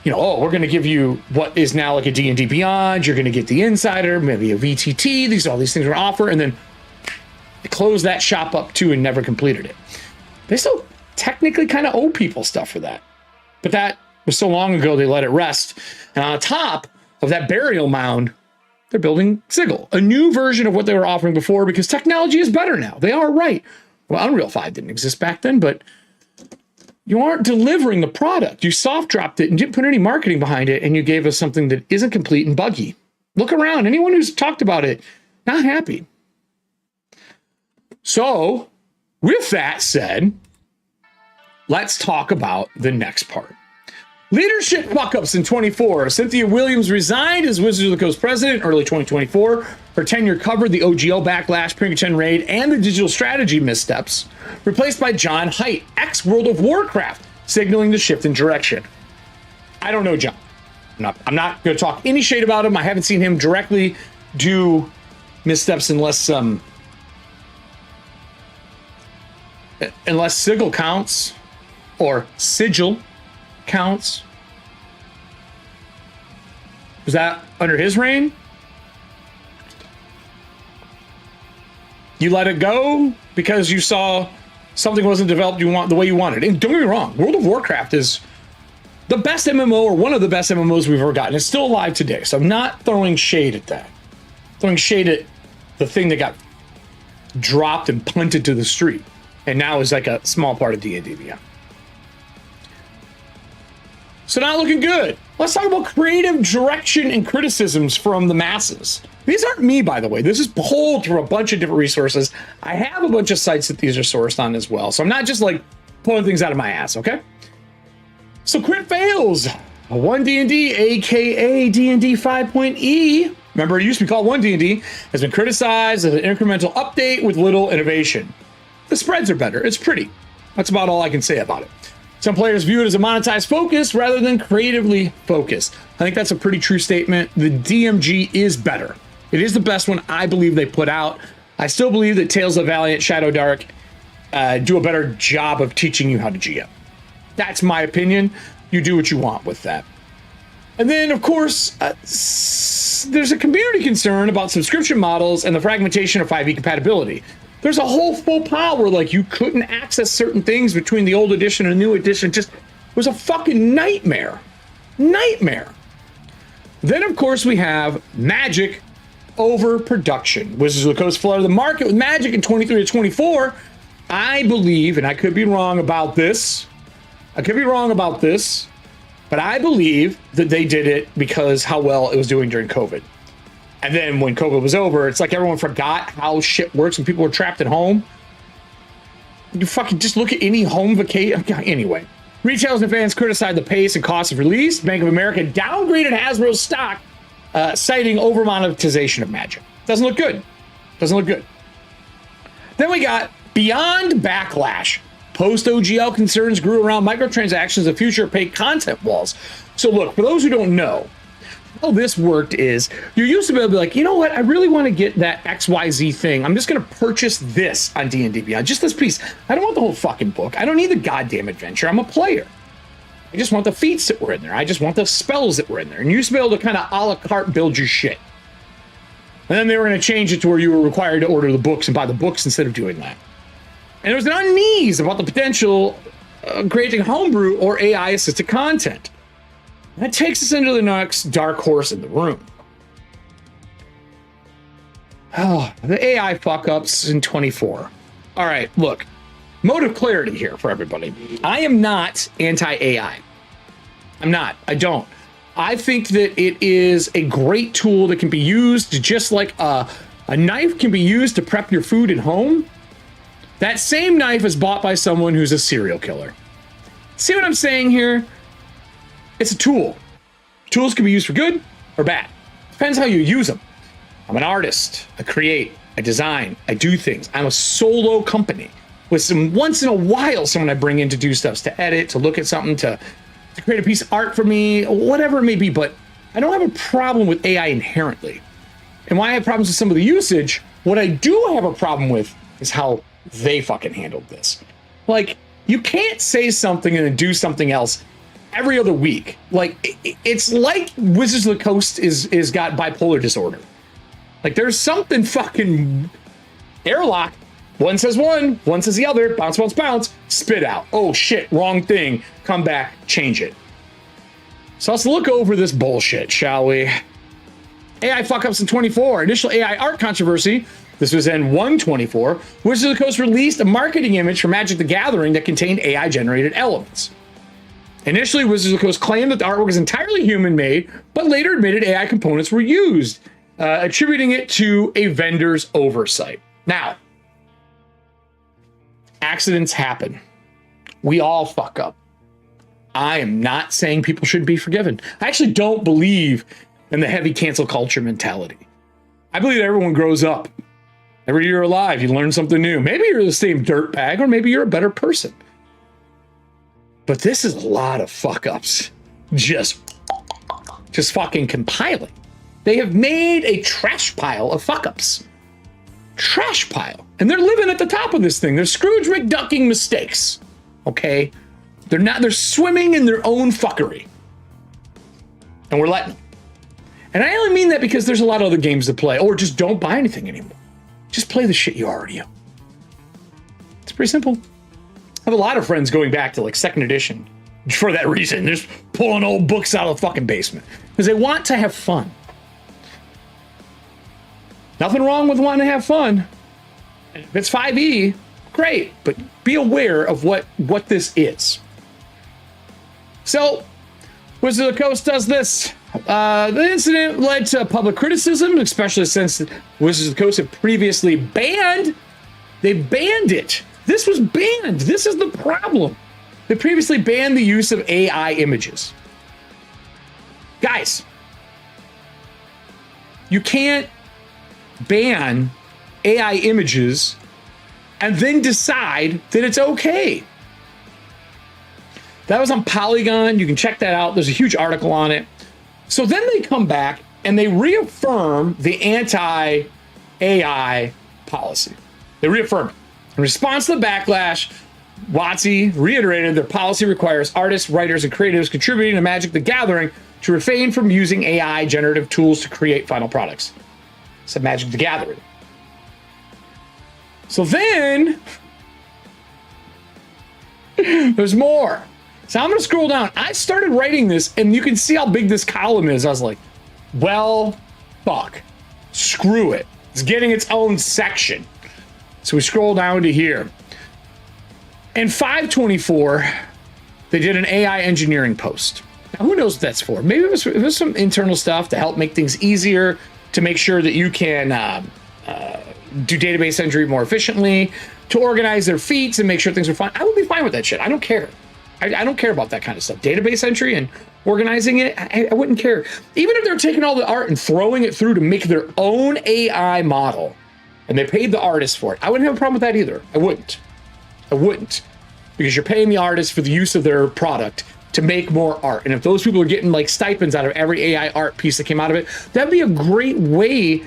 you know, oh, we're going to give you what is now like a D&D Beyond. You're going to get the Insider, maybe a VTT. These are all these things we're offer, and then they closed that shop up too and never completed it. They still technically kind of owe people stuff for that, but that was so long ago they let it rest. And on top of that burial mound, they're building Sigil, a new version of what they were offering before, because technology is better now. They are right. Well, Unreal 5 didn't exist back then, but you aren't delivering the product. You soft dropped it and didn't put any marketing behind it, and you gave us something that isn't complete and buggy. Look around. Anyone who's talked about it, not happy. So, with that said, let's talk about the next part. Leadership fuck-ups in 24. Cynthia Williams resigned as Wizards of the Coast president early 2024. Her tenure covered the OGL backlash, Pinkerton raid, and the digital strategy missteps. Replaced by John Haidt, ex-World of Warcraft, signaling the shift in direction. I don't know John. I'm not going to talk any shade about him. I haven't seen him directly do missteps unless Sigil counts, or Sigil counts. Was that under his reign? You let it go because you saw something wasn't developed the way you wanted. And don't get me wrong, World of Warcraft is the best MMO, or one of the best MMOs we've ever gotten. It's still alive today, so I'm not throwing shade at that. Throwing shade at the thing that got dropped and punted to the street, and now is like a small part of D&D Beyond. So not looking good. Let's talk about creative direction and criticisms from the masses. These aren't me, by the way. This is pulled from a bunch of different resources. I have a bunch of sites that these are sourced on as well. So I'm not just like pulling things out of my ass, okay? So crit fails. 1D&D, aka D&D 5.E. Remember, it used to be called 1D&D, has been criticized as an incremental update with little innovation. The spreads are better. It's pretty. That's about all I can say about it. Some players view it as a monetized focus rather than creatively focused. I think that's a pretty true statement. The DMG is better. It is the best one I believe they put out. I still believe that Tales of Valiant, Shadow Dark do a better job of teaching you how to GM. That's my opinion. You do what you want with that. And then, of course, there's a community concern about subscription models and the fragmentation of 5e compatibility. There's a whole faux pas where, like, you couldn't access certain things between the old edition and the new edition. Just, it was a fucking nightmare. Nightmare. Then, of course, we have Magic overproduction. Wizards of the Coast flooded the market with Magic in 23 to 24. I believe, and I could be wrong about this, but I believe that they did it because how well it was doing during COVID. And then when COVID was over, it's like everyone forgot how shit works when people were trapped at home. You fucking just look at any home vacation. Anyway, retailers and fans criticized the pace and cost of release. Bank of America downgraded Hasbro's stock, citing over monetization of Magic. Doesn't look good. Doesn't look good. Then we got Beyond Backlash. Post-OGL concerns grew around microtransactions and future paid content walls. So look, for those who don't know, how this worked is you used to be able to be like, you know what, I really want to get that XYZ thing. I'm just going to purchase this on D&D Beyond, just this piece. I don't want the whole fucking book. I don't need the goddamn adventure. I'm a player. I just want the feats that were in there. I just want the spells that were in there. And you used to be able to kind of a la carte build your shit. And then they were going to change it to where you were required to order the books and buy the books instead of doing that. And there was an unease about the potential creating homebrew or AI assisted content. That takes us into the next dark horse in the room. Oh, the AI fuck ups in 24. All right, look, mode of clarity here for everybody. I am not anti-AI. I'm not. I don't. I think that it is a great tool that can be used just like a knife can be used to prep your food at home. That same knife is bought by someone who's a serial killer. See what I'm saying here? It's a tool. Tools can be used for good or bad. Depends how you use them. I'm an artist. I create. I design. I do things. I'm a solo company with some once in a while someone I bring in to do stuff, to edit, to look at something, to create a piece of art for me, whatever it may be. But I don't have a problem with AI inherently. And why I have problems with some of the usage, what I do have a problem with is how they fucking handled this. Like, you can't say something and then do something else every other week. Like, it's like Wizards of the Coast is got bipolar disorder. Like, there's something fucking airlock. One says one says the other, bounce, bounce, bounce, spit out. Oh shit, wrong thing. Come back, change it. So let's look over this bullshit, shall we? AI fuck-ups in 24. Initial AI art controversy. This was in 124. Wizards of the Coast released a marketing image for Magic the Gathering that contained AI-generated elements. Initially, Wizards of the Coast claimed that the artwork was entirely human-made, but later admitted AI components were used, attributing it to a vendor's oversight. Now, accidents happen. We all fuck up. I am not saying people should be forgiven. I actually don't believe in the heavy cancel culture mentality. I believe that everyone grows up. Every year alive, you learn something new. Maybe you're the same dirtbag, or maybe you're a better person. But this is a lot of fuck ups. Just fucking compiling. They have made a trash pile of fuck ups. Trash pile. And they're living at the top of this thing. They're Scrooge McDucking mistakes. Okay? They're swimming in their own fuckery. And we're letting them. And I only mean that because there's a lot of other games to play, or just don't buy anything anymore. Just play the shit you already own. It's pretty simple. I have a lot of friends going back to like second edition for that reason. They're just pulling old books out of the fucking basement because they want to have fun. Nothing wrong with wanting to have fun. If it's 5e, great, but be aware of what this is. So, Wizards of the Coast does this. The incident led to public criticism, especially since Wizards of the Coast had previously they banned it. This was banned. This is the problem. They previously banned the use of AI images. Guys, you can't ban AI images and then decide that it's okay. That was on Polygon. You can check that out. There's a huge article on it. So then they come back and they reaffirm the anti-AI policy. They reaffirm it. In response to the backlash, WotC reiterated their policy requires artists, writers, and creatives contributing to Magic the Gathering to refrain from using AI generative tools to create final products. Said Magic the Gathering. So then there's more. So I'm going to scroll down. I started writing this, and you can see how big this column is. I was like, well, fuck. Screw it. It's getting its own section. So we scroll down to here. In 524, they did an AI engineering post. Now, who knows what that's for? Maybe it was some internal stuff to help make things easier, to make sure that you can do database entry more efficiently, to organize their feats and make sure things are fine. I would be fine with that shit. I don't care. I don't care about that kind of stuff. Database entry and organizing it, I wouldn't care. Even if they're taking all the art and throwing it through to make their own AI model, and they paid the artist for it, I wouldn't have a problem with that either. I wouldn't. Because you're paying the artist for the use of their product to make more art. And if those people are getting like stipends out of every AI art piece that came out of it, that'd be a great way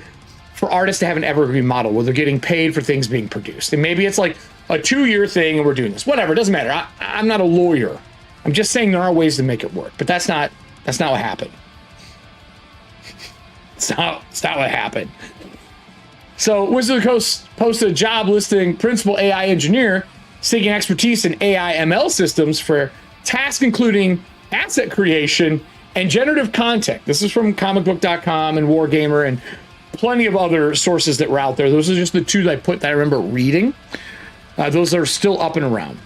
for artists to have an evergreen model where they're getting paid for things being produced. And maybe it's like a 2-year thing and we're doing this. Whatever, it doesn't matter. I'm not a lawyer. I'm just saying there are ways to make it work. But that's not what happened. It's not what happened. So Wizards of the Coast posted a job listing principal AI engineer seeking expertise in AI ML systems for tasks including asset creation and generative content. This is from comicbook.com and Wargamer and plenty of other sources that were out there. Those are just the two that I remember reading. Those are still up and around.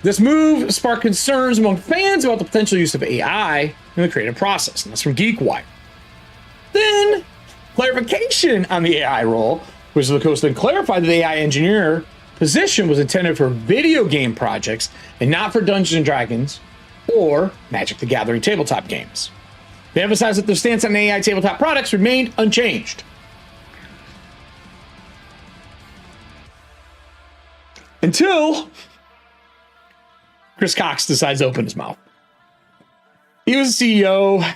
This move sparked concerns among fans about the potential use of AI in the creative process, and that's from GeekWire. Then, clarification on the AI role, Wizards of the Coast then clarified that the AI engineer position was intended for video game projects and not for Dungeons and Dragons or Magic the Gathering tabletop games. They emphasized that their stance on AI tabletop products remained unchanged. Until Chris Cox decides to open his mouth. He was the CEO.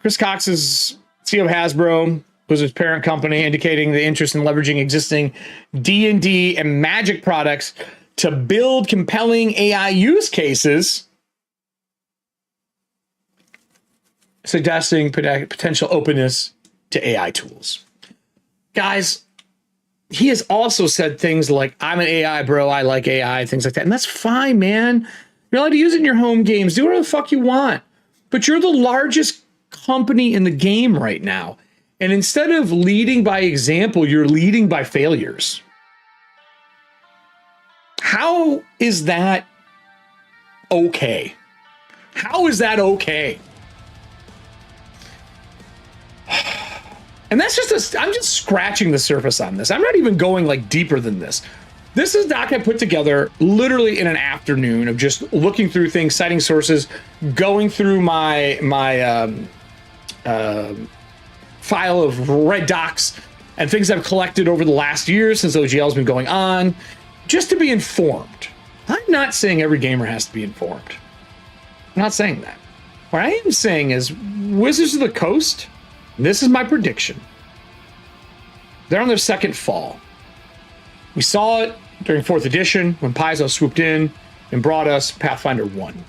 Chris Cox is CEO of Hasbro, was his parent company, indicating the interest in leveraging existing D&D and Magic products to build compelling AI use cases, suggesting potential openness to AI tools. Guys, he has also said things like, I'm an AI bro, I like AI, things like that. And that's fine, man. You're allowed to use it in your home games. Do whatever the fuck you want. But you're the largest company in the game right now. And instead of leading by example, you're leading by failures. How is that okay? How is that okay? And that's just I'm just scratching the surface on this. I'm not even going like deeper than this. This is doc I put together literally in an afternoon of just looking through things, citing sources, going through my file of red docs and things I've collected over the last year since OGL's been going on, just to be informed. I'm not saying every gamer has to be informed. I'm not saying that. What I am saying is Wizards of the Coast, this is my prediction, they're on their second fall. We saw it during 4th edition when Paizo swooped in and brought us Pathfinder 1.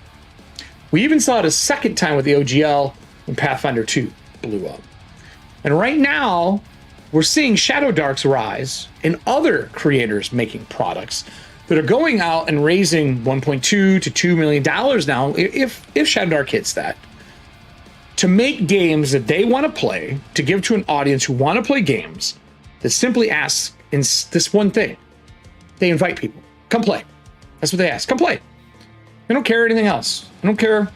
We even saw it a second time with the OGL when Pathfinder 2 blew up. And right now, we're seeing Shadow Dark's rise and other creators making products that are going out and raising $1.2 to $2 million now, if Shadow Dark hits that, to make games that they want to play, to give to an audience who want to play games that simply asks in this one thing. They invite people. Come play. That's what they ask. Come play. They don't care anything else. They don't care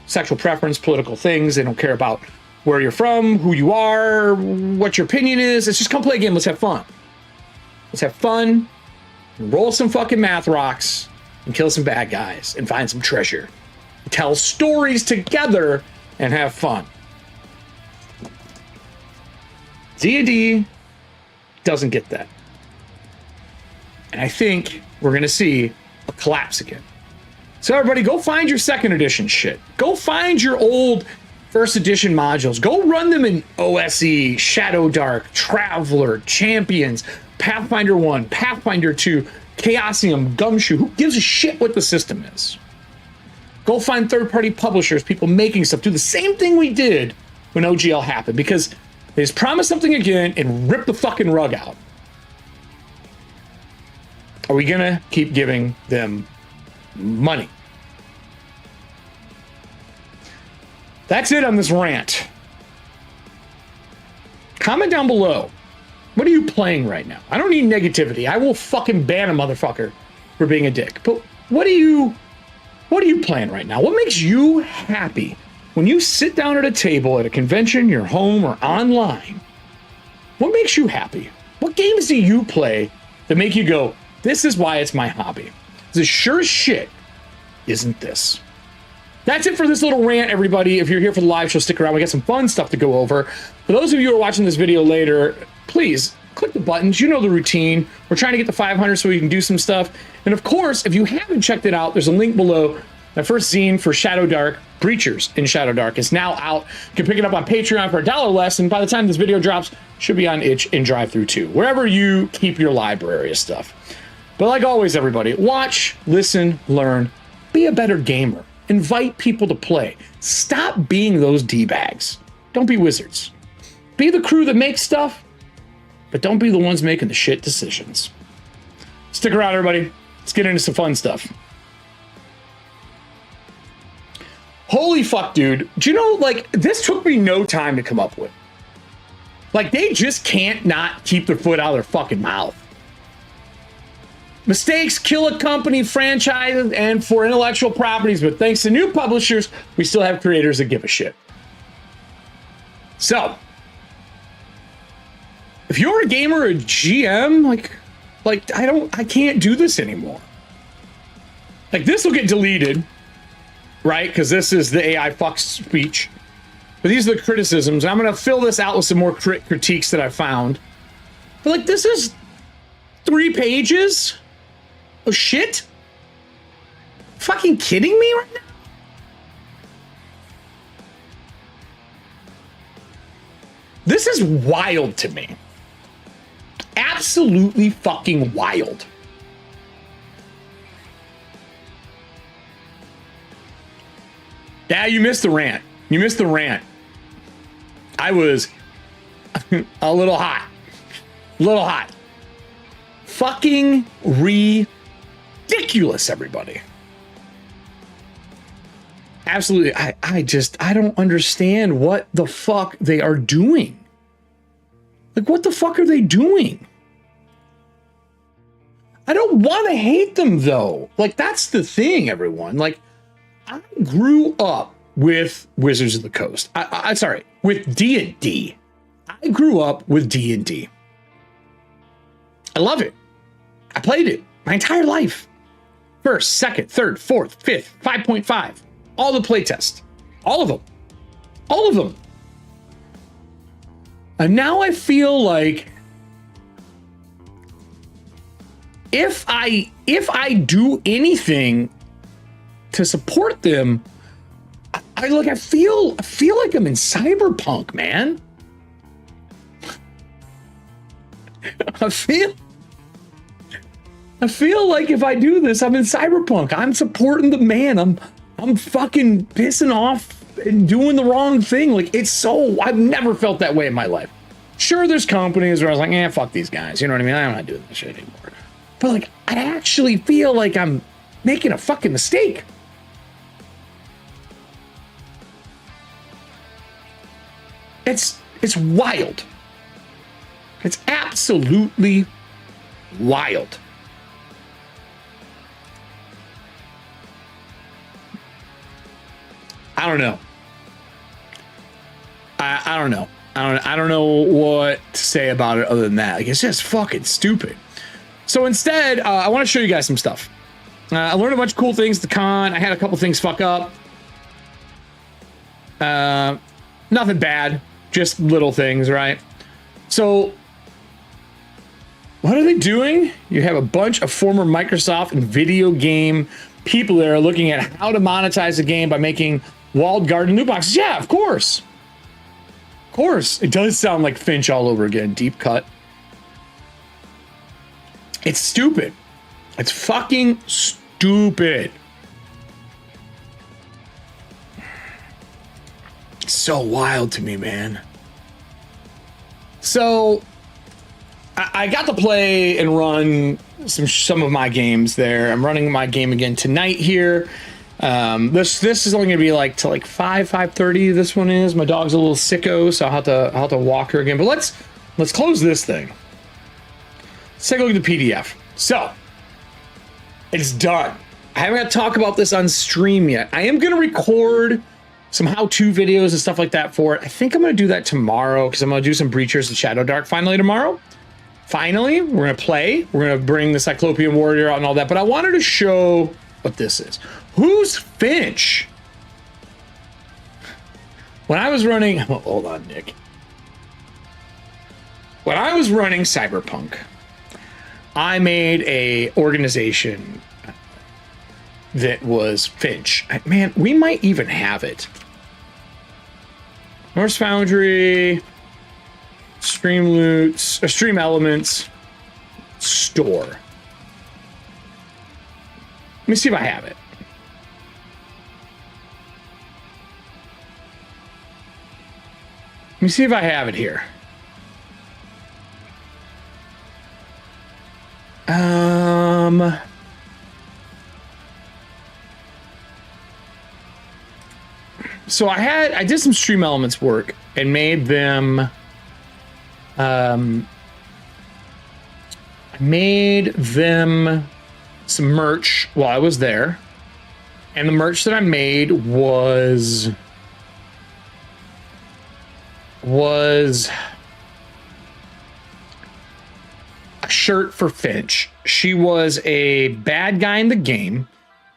sexual preference, political things. They don't care about where you're from, who you are, what your opinion is. It's just come play a game. Let's have fun. Let's have fun. Roll some fucking math rocks and kill some bad guys and find some treasure. Tell stories together and have fun. D&D doesn't get that. And I think we're going to see a collapse again. So everybody, go find your 2nd edition shit. Go find your old 1st edition modules. Go run them in OSE, Shadow Dark, Traveler, Champions, Pathfinder 1, Pathfinder 2, Chaosium, Gumshoe. Who gives a shit what the system is? Go find third-party publishers, people making stuff. Do the same thing we did when OGL happened, because they just promise something again and rip the fucking rug out. Are we gonna keep giving them money? That's it on this rant. Comment down below. What are you playing right now? I don't need negativity. I will fucking ban a motherfucker for being a dick. But what are you playing right now? What makes you happy when you sit down at a table at a convention, your home, or online? What makes you happy? What games do you play that make you go, this is why it's my hobby? The sure as shit isn't this. That's it for this little rant, everybody. If you're here for the live show, stick around. We got some fun stuff to go over. For those of you who are watching this video later, please click the buttons. You know the routine. We're trying to get to 500 so we can do some stuff. And of course, if you haven't checked it out, there's a link below. My first zine for Shadow Dark, Breachers in Shadow Dark, is now out. You can pick it up on Patreon for $1 less, and by the time this video drops, should be on Itch and Drive-Thru too, wherever you keep your library of stuff. But like always, everybody, watch, listen, learn, be a better gamer. Invite people to play. Stop being those D-bags. Don't be wizards. Be the crew that makes stuff, but don't be the ones making the shit decisions. Stick around, everybody. Let's get into some fun stuff. Holy fuck, dude. Do you know, like, this took me no time to come up with. Like, they just can't not keep their foot out of their fucking mouth. Mistakes kill a company, franchises, and for intellectual properties, but thanks to new publishers, we still have creators that give a shit. So, if you're a gamer or a GM, I can't do this anymore. Like, this will get deleted, right? Because this is the AI fuck speech. But these are the criticisms. I'm going to fill this out with some more critiques that I found. But, like, this is 3 pages of shit? Fucking kidding me right now? This is wild to me. Absolutely fucking wild. Yeah, you missed the rant. You missed the rant. I was a little hot. A little hot. Fucking ridiculous, everybody. Absolutely. I don't understand what the fuck they are doing. Like, what the fuck are they doing? I don't want to hate them, though. Like, that's the thing, everyone. Like, I grew up with Wizards of the Coast. With D&D. I grew up with D&D. I love it. I played it my entire life. First, second, third, fourth, fifth, 5.5. All the playtests. All of them. All of them. And now I feel like if I do anything to support them, I feel like I'm in cyberpunk, man. I feel like if I do this, I'm in cyberpunk. I'm supporting the man. I'm fucking pissing off and doing the wrong thing. Like, it's so, I've never felt that way in my life. Sure, there's companies where I was like, fuck these guys. You know what I mean? I'm not doing this shit anymore. But, like, I actually feel like I'm making a fucking mistake. It's wild. It's absolutely wild. I don't know. I don't know. I don't know what to say about it other than that. Like, it's just fucking stupid. So instead, I want to show you guys some stuff. I learned a bunch of cool things at the con. I had a couple things fuck up. Nothing bad, just little things, right? So what are they doing? You have a bunch of former Microsoft and video game people that are looking at how to monetize the game by making walled garden loot boxes. Yeah, of course. Of course. It does sound like Finch all over again. Deep cut. It's stupid. It's fucking stupid. It's so wild to me, man. So I got to play and run some of my games there. I'm running my game again tonight here. This is only gonna be like till like 5:30. This one is. My dog's a little sicko, so I'll have to walk her again. But let's close this thing. Let's take a look at the PDF. So it's done. I haven't got to talk about this on stream yet. I am gonna record some how-to videos and stuff like that for it. I think I'm gonna do that tomorrow because I'm gonna do some Breachers and Shadow Dark finally tomorrow. Finally, we're gonna play. We're gonna bring the Cyclopean Warrior out and all that. But I wanted to show what this is. Who's Finch? When I was running, hold on, Nick. When I was running Cyberpunk, I made a organization that was Finch. Man, we might even have it. Norse Foundry, Streamloot, Stream Elements, Store. Let me see if I have it. Let me see if I have it here. So I did some Stream Elements work and made them. I made them some merch while I was there, and the merch that I made was a shirt for Finch. She was a bad guy in the game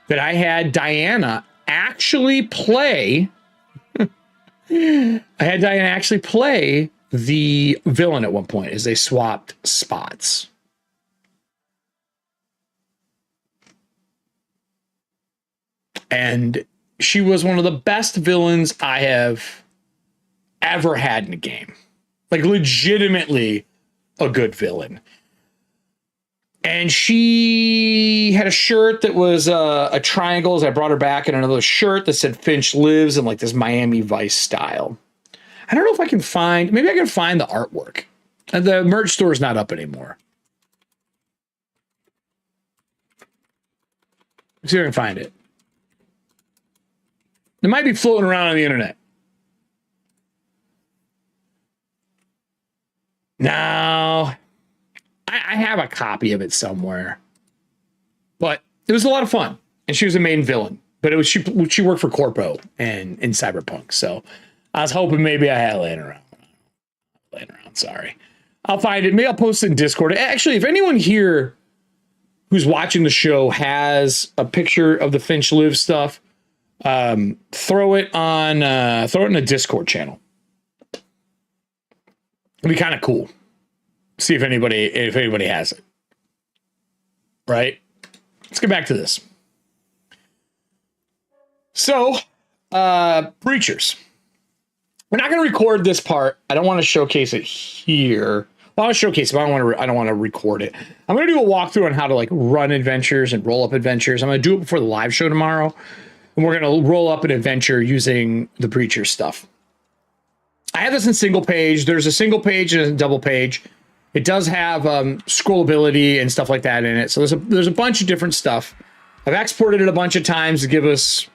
that I had Diana actually play. I had Diana actually play the villain at one point as they swapped spots. And she was one of the best villains I have ever had in a game. Like, legitimately a good villain. And she had a shirt that was a triangle as I brought her back, and another shirt that said Finch lives in like this Miami Vice style. I don't know if I can find, maybe I can find the artwork. The merch store is not up anymore. Let's see if I can find it. It might be floating around on the internet. No, I have a copy of it somewhere, but it was a lot of fun, and she was a main villain. But it was she worked for Corpo and in Cyberpunk, so I was hoping maybe I had it laying around. Sorry, I'll find it. Maybe I'll post it in Discord. Actually, if anyone here who's watching the show has a picture of the Finch Live stuff, throw it in the Discord channel. It'd be kind of cool. See if anybody has it. Right? Let's get back to this. So, Breachers. We're not going to record this part. I don't want to showcase it here. Well, I want to showcase it, but I don't want to record it. I'm going to do a walkthrough on how to like run adventures and roll up adventures. I'm going to do it before the live show tomorrow, and we're going to roll up an adventure using the Breacher stuff. I have this in single page. There's a single page and a double page. It does have scrollability and stuff like that in it. So there's a bunch of different stuff. I've exported it a bunch of times to give us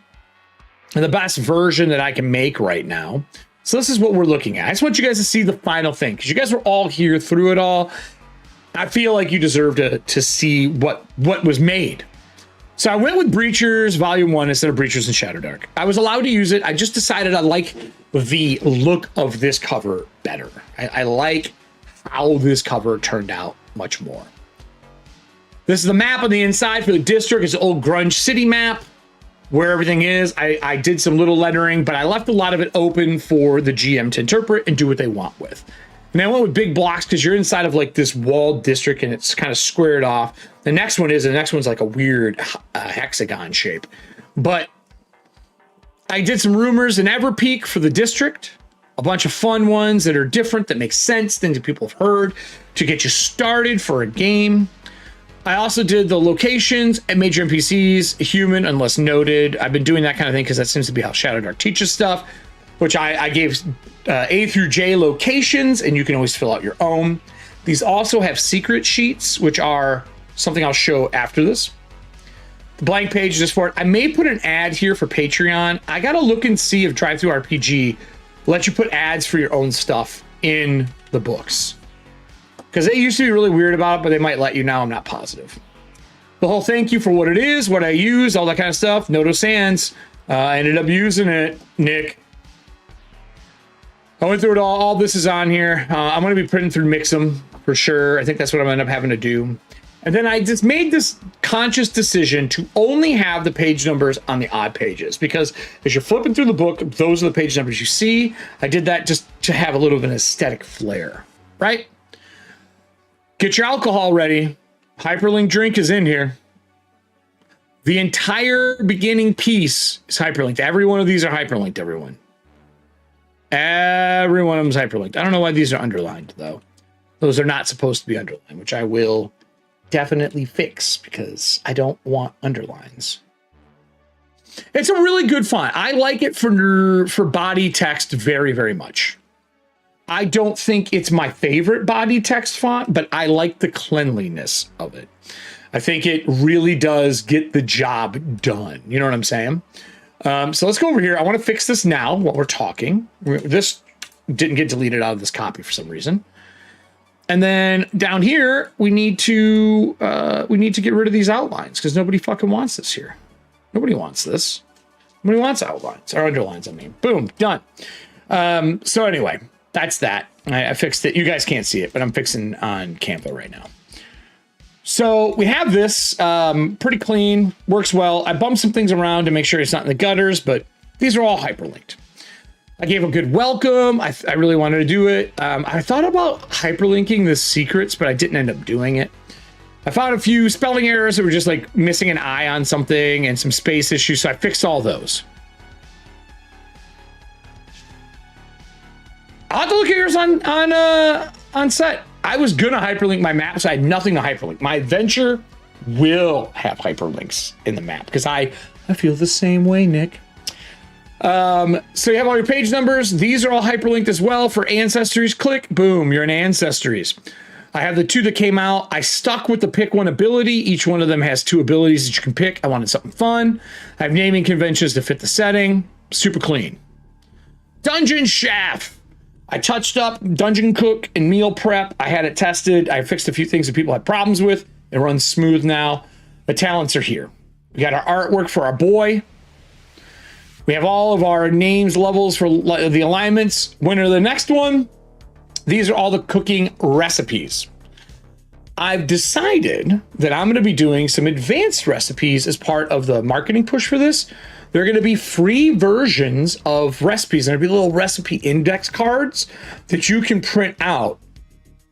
the best version that I can make right now. So this is what we're looking at. I just want you guys to see the final thing, because you guys were all here through it all. I feel like you deserve to see what was made. So I went with Breachers Volume 1 instead of Breachers in Shadowdark. I was allowed to use it. I just decided I like the look of this cover better. I like how this cover turned out much more. This is the map on the inside for the district. It's an old grunge city map where everything is. I did some little lettering, but I left a lot of it open for the GM to interpret and do what they want with. And I went with big blocks because you're inside of like this walled district and it's kind of squared off. The next one's like a weird hexagon shape. But I did some rumors in Everpeak for the district. A bunch of fun ones that are different, that make sense, things that people have heard to get you started for a game. I also did the locations and major NPCs, human unless noted. I've been doing that kind of thing because that seems to be how Shadowdark teaches stuff, which I gave A through J locations, and you can always fill out your own. These also have secret sheets, which are something I'll show after this. The blank page is for it. I may put an ad here for Patreon. I got to look and see if Drive-Thru-RPG let you put ads for your own stuff in the books. Because they used to be really weird about it, but they might let you now. I'm not positive. The whole thank you for what it is, what I use, all that kind of stuff. Noto Sans. I ended up using it, Nick. I went through it all. All this is on here. I'm going to be printing through Mix'em for sure. I think that's what I'm going to end up having to do. And then I just made this conscious decision to only have the page numbers on the odd pages, because as you're flipping through the book, those are the page numbers you see. I did that just to have a little bit of an aesthetic flair, right? Get your alcohol ready. Hyperlink drink is in here. The entire beginning piece is hyperlinked. Every one of these are hyperlinked, everyone. Every one of them is hyperlinked. I don't know why these are underlined, though. Those are not supposed to be underlined, which I will definitely fix because I don't want underlines. It's a really good font. I like it for body text very, very much. I don't think it's my favorite body text font, but I like the cleanliness of it. I think it really does get the job done. You know what I'm saying? So let's go over here. I want to fix this now while we're talking. This didn't get deleted out of this copy for some reason. And then down here, we need to get rid of these outlines because nobody fucking wants this here. Nobody wants this. Nobody wants outlines or underlines. I mean, boom, done. So anyway, that's that. I fixed it. You guys can't see it, but I'm fixing on Canva right now. So we have this pretty clean, works well. I bumped some things around to make sure it's not in the gutters, but these are all hyperlinked. I gave a good welcome. I really wanted to do it. I thought about hyperlinking the secrets, but I didn't end up doing it. I found a few spelling errors that were just like missing an I on something and some space issues, so I fixed all those. I'll have to look at yours on set. I was gonna hyperlink my map, so I had nothing to hyperlink. My adventure will have hyperlinks in the map because I feel the same way, Nick. So you have all your page numbers. These are all hyperlinked as well for ancestries. Click, boom, you're in ancestries. I have the 2 that came out. I stuck with the pick 1 ability. Each one of them has 2 abilities that you can pick. I wanted something fun. I have naming conventions to fit the setting. Super clean. Dungeon Chef. I touched up Dungeon Cook and Meal Prep. I had it tested. I fixed a few things that people had problems with. It runs smooth now. The talents are here. We got our artwork for our boy. We have all of our names, levels for the alignments. Winner of the next one. These are all the cooking recipes. I've decided that I'm going to be doing some advanced recipes as part of the marketing push for this. There are going to be free versions of recipes. There'll be little recipe index cards that you can print out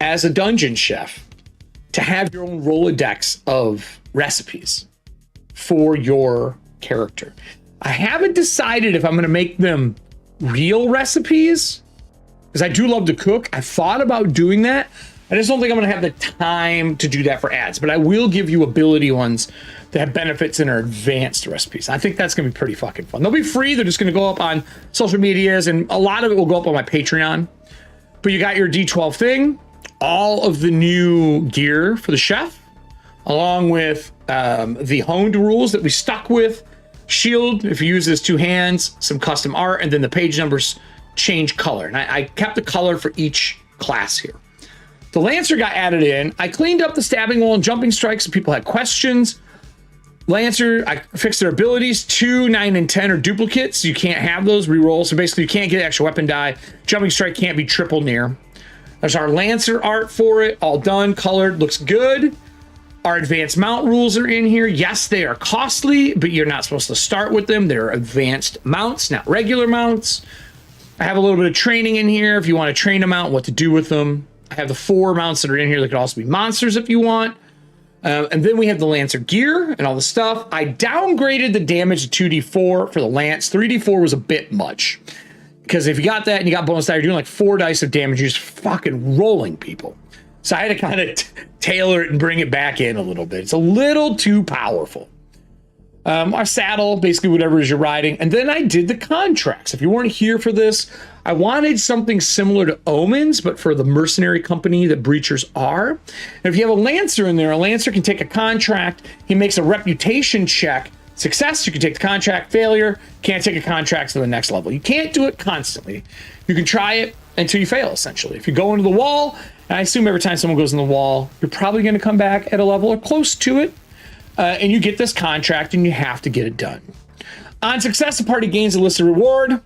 as a dungeon chef to have your own Rolodex of recipes for your character. I haven't decided if I'm going to make them real recipes because I do love to cook. I thought about doing that. I just don't think I'm going to have the time to do that for ads, but I will give you ability ones that have benefits in our advanced recipes. I think that's going to be pretty fucking fun. They'll be free. They're just going to go up on social medias, and a lot of it will go up on my Patreon. But you got your D12 thing, all of the new gear for the chef, along with the honed rules that we stuck with. Shield, if you use this 2 hands, some custom art, and then the page numbers change color. And I kept the color for each class here. The Lancer got added in. I cleaned up the stabbing wall and jumping strikes so people had questions. Lancer, I fixed their abilities. 2, 9, and 10 are duplicates. You can't have those reroll. So basically you can't get extra weapon die. Jumping strike can't be triple near. There's our Lancer art for it. All done, colored, looks good. Our advanced mount rules are in here. Yes, they are costly, but you're not supposed to start with them. They're advanced mounts, not regular mounts. I have a little bit of training in here if you want to train them out, what to do with them. I have the 4 mounts that are in here that could also be monsters if you want. And then we have the Lancer gear and all the stuff. I downgraded the damage to 2d4 for the Lance. 3d4 was a bit much. Because if you got that and you got bonus die, you're doing like 4 dice of damage. You're just fucking rolling people. So I had to kind of tailor it and bring it back in a little bit. It's a little too powerful. Our saddle, basically whatever it is you're riding. And then I did the contracts. If you weren't here for this, I wanted something similar to Omens, but for the mercenary company that Breachers are. And if you have a Lancer in there, a Lancer can take a contract. He makes a reputation check. Success, you can take the contract. Failure, can't take a contract to the next level. You can't do it constantly. You can try it until you fail, essentially. If you go into the wall, and I assume every time someone goes in the wall, you're probably going to come back at a level or close to it. And you get this contract and you have to get it done. On success, the party gains a listed reward.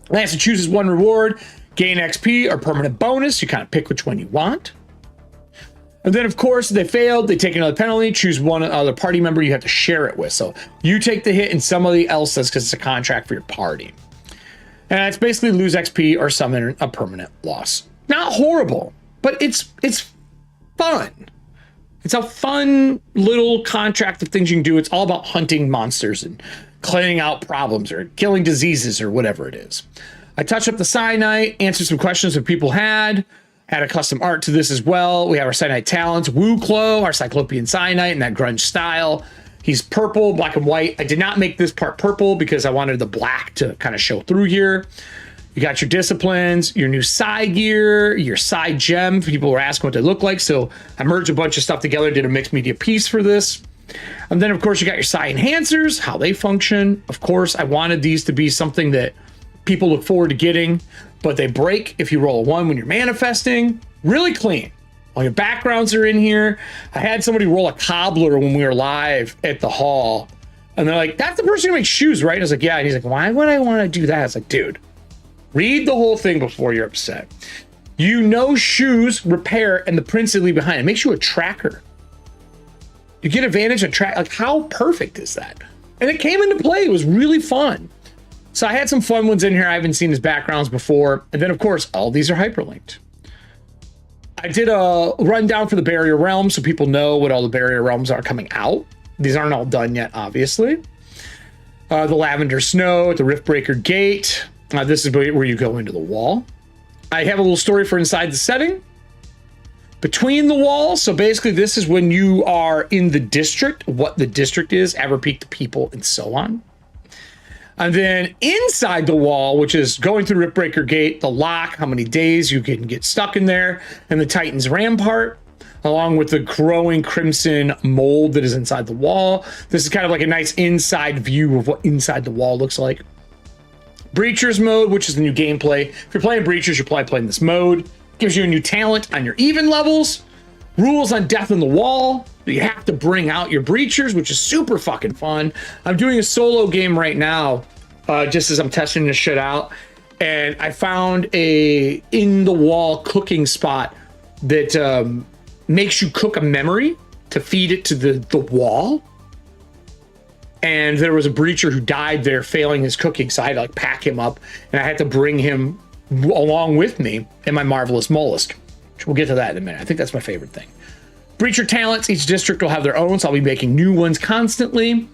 Lancer chooses 1 reward, gain XP or permanent bonus. You kind of pick which one you want. And then, of course, if they failed, they take another penalty, choose one other party member you have to share it with. So you take the hit and somebody else does because it's a contract for your party. And it's basically lose XP or summon a permanent loss. Not horrible, but it's fun. It's a fun little contract of things you can do. It's all about hunting monsters and clearing out problems or killing diseases or whatever it is. I touched up the Cyanite, answered some questions that people had a custom art to this as well. We have our Cyanite talents, Wooklo, our Cyclopean Cyanite in that grunge style. He's purple, black and white. I did not make this part purple because I wanted the black to kind of show through here. You got your disciplines, your new Psi gear, your Psi gem. People were asking what they look like, so I merged a bunch of stuff together, did a mixed media piece for this. And then, of course, you got your psi enhancers, how they function. Of course, I wanted these to be something that people look forward to getting, but they break if you roll a 1 when you're manifesting. Really clean. All your backgrounds are in here. I had somebody roll a cobbler when we were live at the hall, and they're like, that's the person who makes shoes, right? I was like, yeah. And he's like, why would I want to do that? I was like, dude, read the whole thing before you're upset. You know, shoes, repair, and the prints they leave behind. It makes you a tracker. You get advantage of track. Like, how perfect is that? And it came into play. It was really fun. So I had some fun ones in here. I haven't seen his backgrounds before. And then, of course, all these are hyperlinked. I did a rundown for the Barrier Realms so people know what all the Barrier Realms are coming out. These aren't all done yet, obviously. The Lavender Snow at the Riftbreaker Gate. This is where you go into the wall. I have a little story for inside the setting. Between the walls, so basically this is when you are in the district, what the district is, Everpeak, the people, and so on. And then inside the wall, which is going through Riftbreaker Gate, the lock, how many days you can get stuck in there, and the Titan's Rampart, along with the growing crimson mold that is inside the wall. This is kind of like a nice inside view of what inside the wall looks like. Breachers mode, which is the new gameplay. If you're playing Breachers, you're probably playing this mode. Gives you a new talent on your even levels. Rules on Death in the Wall. You have to bring out your Breachers, which is super fucking fun. I'm doing a solo game right now, just as I'm testing this shit out. And I found a in-the-wall cooking spot that makes you cook a memory to feed it to the wall. And there was a breacher who died there failing his cooking, so I had to like pack him up, and I had to bring him along with me in my Marvelous Mollusk. We'll get to that in a minute. I think that's my favorite thing. Breacher talents, each district will have their own, so I'll be making new ones constantly.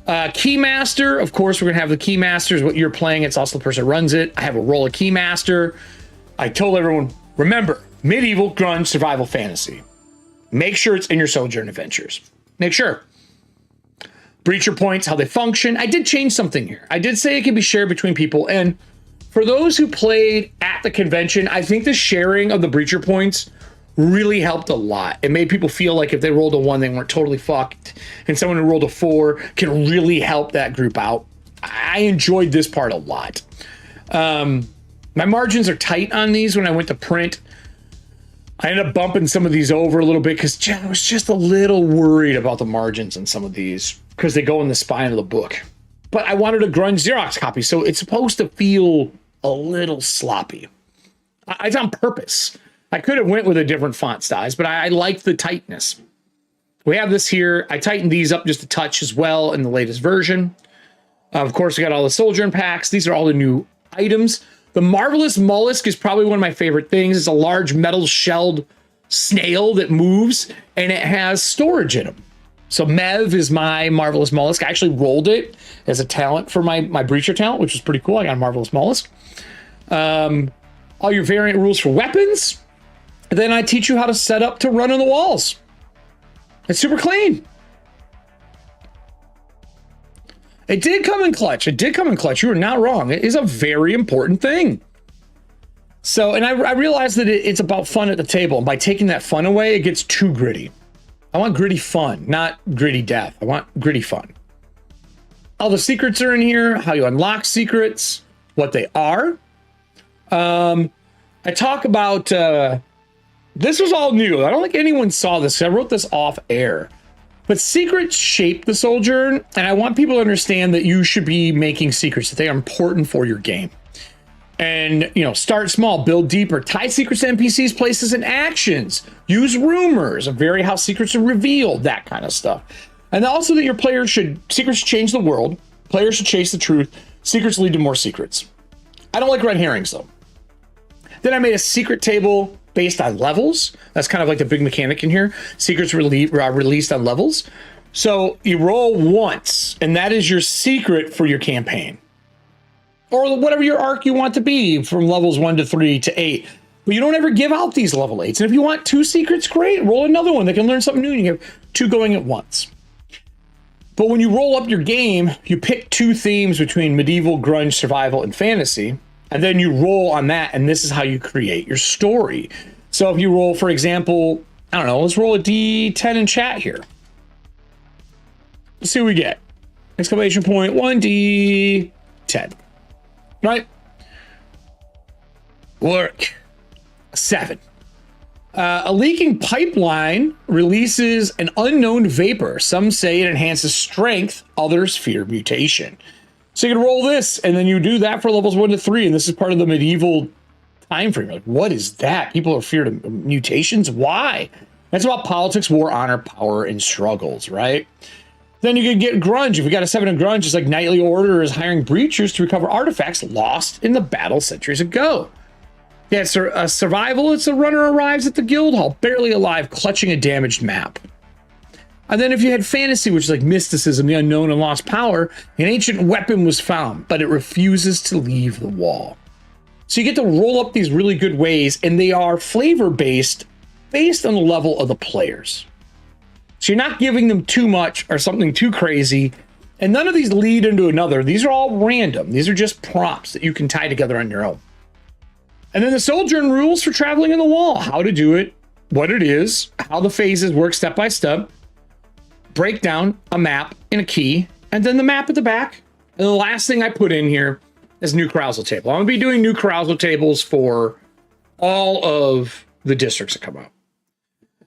Keymaster, of course, we're gonna have the Keymasters. What you're playing, it's also the person who runs it. I have a role of Keymaster. I told everyone, remember, medieval, grunge, survival fantasy. Make sure it's in your Sojourn Adventures. Make sure. Breacher points, how they function. I did change something here. I did say it can be shared between people, and for those who played at the convention, I think the sharing of the Breacher points really helped a lot. It made people feel like if they rolled a 1, they weren't totally fucked, and someone who rolled a 4 can really help that group out. I enjoyed this part a lot. My margins are tight on these. When I went to print, I ended up bumping some of these over a little bit because I was just a little worried about the margins on some of these because they go in the spine of the book. But I wanted a grunge Xerox copy, so it's supposed to feel a little sloppy. It's on purpose. I could have went with a different font size, but I like the tightness. We have this here. I tightened these up just a touch as well in the latest version. Of course, we got all the Sojourn packs. These are all the new items. The Marvelous Mollusk is probably one of my favorite things. It's a large metal shelled snail that moves, and it has storage in them. So Mev is my Marvelous Mollusk. I actually rolled it as a talent for my Breacher talent, which was pretty cool. I got a Marvelous Mollusk. All your variant rules for weapons. And then I teach you how to set up to run on the walls. It's super clean. It did come in clutch. It did come in clutch. You were not wrong. It is a very important thing. So, and I realized that it's about fun at the table. And by taking that fun away, it gets too gritty. I want gritty fun, not gritty death. I want gritty fun. All the secrets are in here, how you unlock secrets, what they are. I talk about, this was all new. I don't think anyone saw this. I wrote this off air. But secrets shape the Sojourn, and I want people to understand that you should be making secrets, that they are important for your game. And, you know, start small, build deeper, tie secrets to NPCs, places, and actions. Use rumors, vary how secrets are revealed, that kind of stuff. And also that your players secrets change the world. Players should chase the truth. Secrets lead to more secrets. I don't like red herrings, though. Then I made a secret table based on levels. That's kind of like the big mechanic in here. Secrets released on levels. So you roll once, and that is your secret for your campaign. Or whatever your arc you want to be, from levels 1 to 3 to 8. But you don't ever give out these level 8s. And if you want 2 secrets, great. Roll another one. They can learn something new, and you have 2 going at once. But when you roll up your game, you pick 2 themes between medieval, grunge, survival, and fantasy. And then you roll on that, and this is how you create your story. So if you roll, for example, I don't know, let's roll a D10 in chat here. Let's see what we get. Exclamation point 1d10. Right? Work. 7. A leaking pipeline releases an unknown vapor. Some say it enhances strength, others fear mutation. So you can roll this, and then you do that for levels 1 to 3, and this is part of the medieval time frame. Like, what is that? People are feared of mutations? Why? That's about politics, war, honor, power, and struggles, right? Then you could get grunge. If you got a 7 in grunge, it's like knightly order is hiring breachers to recover artifacts lost in the battle centuries ago. Yeah, it's a survival. It's a runner arrives at the guild hall, barely alive, clutching a damaged map. And then if you had fantasy, which is like mysticism, the unknown and lost power, an ancient weapon was found, but it refuses to leave the wall. So you get to roll up these really good ways, and they are flavor-based, based on the level of the players. So you're not giving them too much or something too crazy, and none of these lead into another. These are all random. These are just prompts that you can tie together on your own. And then the Sojourn rules for traveling in the wall, how to do it, what it is, how the phases work step by step, break down a map and a key, and then the map at the back. And the last thing I put in here is new carousal table. I'm gonna be doing new carousal tables for all of the districts that come out.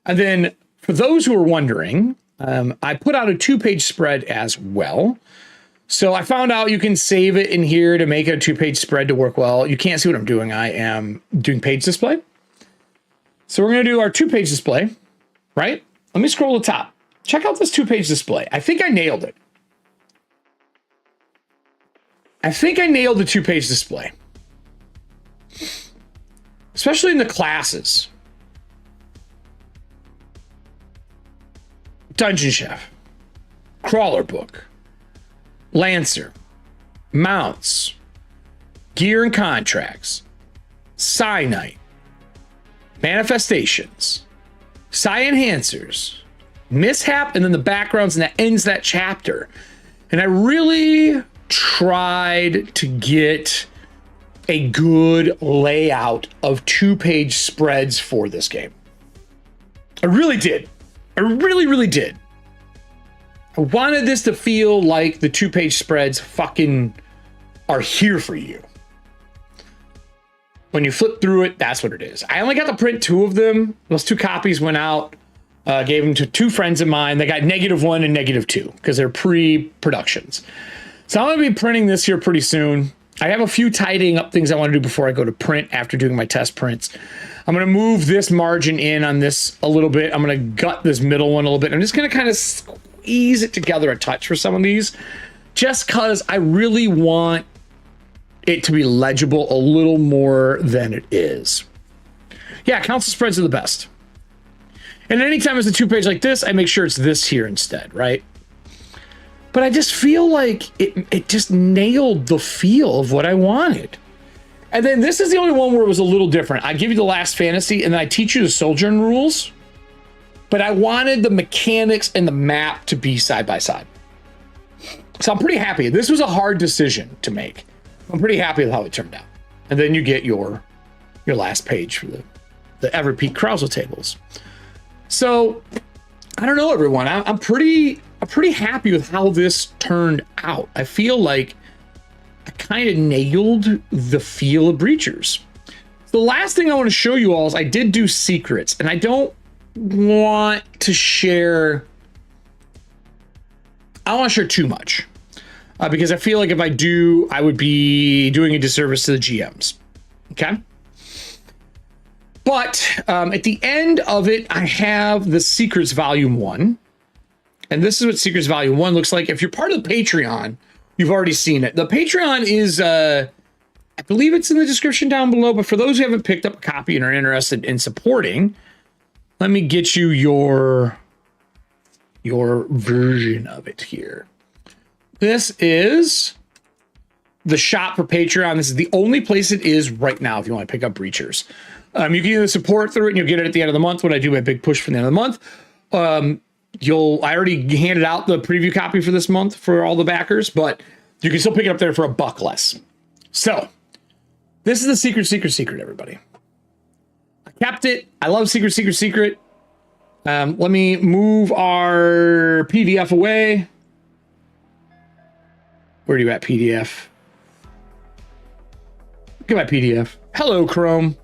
And then for those who are wondering, I put out a 2-page spread as well. So I found out you can save it in here to make it a 2-page spread to work well. You can't see what I'm doing. I am doing page display. So we're going to do our 2-page display, right? Let me scroll to the top. Check out this 2-page display. I think I nailed it. I think I nailed the 2-page display. Especially in the classes. Dungeon Chef. Crawler Book. Lancer, mounts, gear and contracts, Cyanite, manifestations, Psi enhancers, mishap, and then the backgrounds, and that ends that chapter. And I really tried to get a good layout of 2-page spreads for this game. I really did. I really did. I wanted this to feel like the 2-page spreads fucking are here for you. When you flip through it, that's what it is. I only got to print 2 of them. Those 2 copies went out. Gave them to 2 friends of mine. They got -1 and -2 because they're pre-productions. So I'm going to be printing this here pretty soon. I have a few tidying up things I want to do before I go to print after doing my test prints. I'm going to move this margin in on this a little bit. I'm going to gut this middle one a little bit. I'm just going to kind of ease it together a touch for some of these, just because I really want it to be legible a little more than it is. Yeah, council spreads are the best. And anytime it's a 2-page like this, I make sure it's this here instead, right? But I just feel like it just nailed the feel of what I wanted. And then this is the only one where it was a little different. I give you the last fantasy, and then I teach you the Sojourn rules. But I wanted the mechanics and the map to be side by side. So I'm pretty happy. This was a hard decision to make. I'm pretty happy with how it turned out. And then you get your last page for the Everpeak carousal tables. So I don't know, everyone. I'm pretty happy with how this turned out. I feel like I kind of nailed the feel of Breachers. The last thing I want to show you all is I did do secrets, and I don't want to share. I don't want to share too much because I feel like if I do, I would be doing a disservice to the GMs. Okay. But at the end of it, I have the Secrets Volume 1. And this is what Secrets Volume 1 looks like. If you're part of the Patreon, you've already seen it. The Patreon is, I believe it's in the description down below. But for those who haven't picked up a copy and are interested in supporting, let me get you your version of it here. This is the shop for Patreon. This is the only place it is right now if you want to pick up Breachers. You can either support through it and you'll get it at the end of the month when I do my big push for the end of the month. I already handed out the preview copy for this month for all the backers, but you can still pick it up there for $1 less. So this is the secret, everybody. I kept it. I love secret. Let me move our PDF away. Where are you at, PDF? Get my PDF. Hello, Chrome.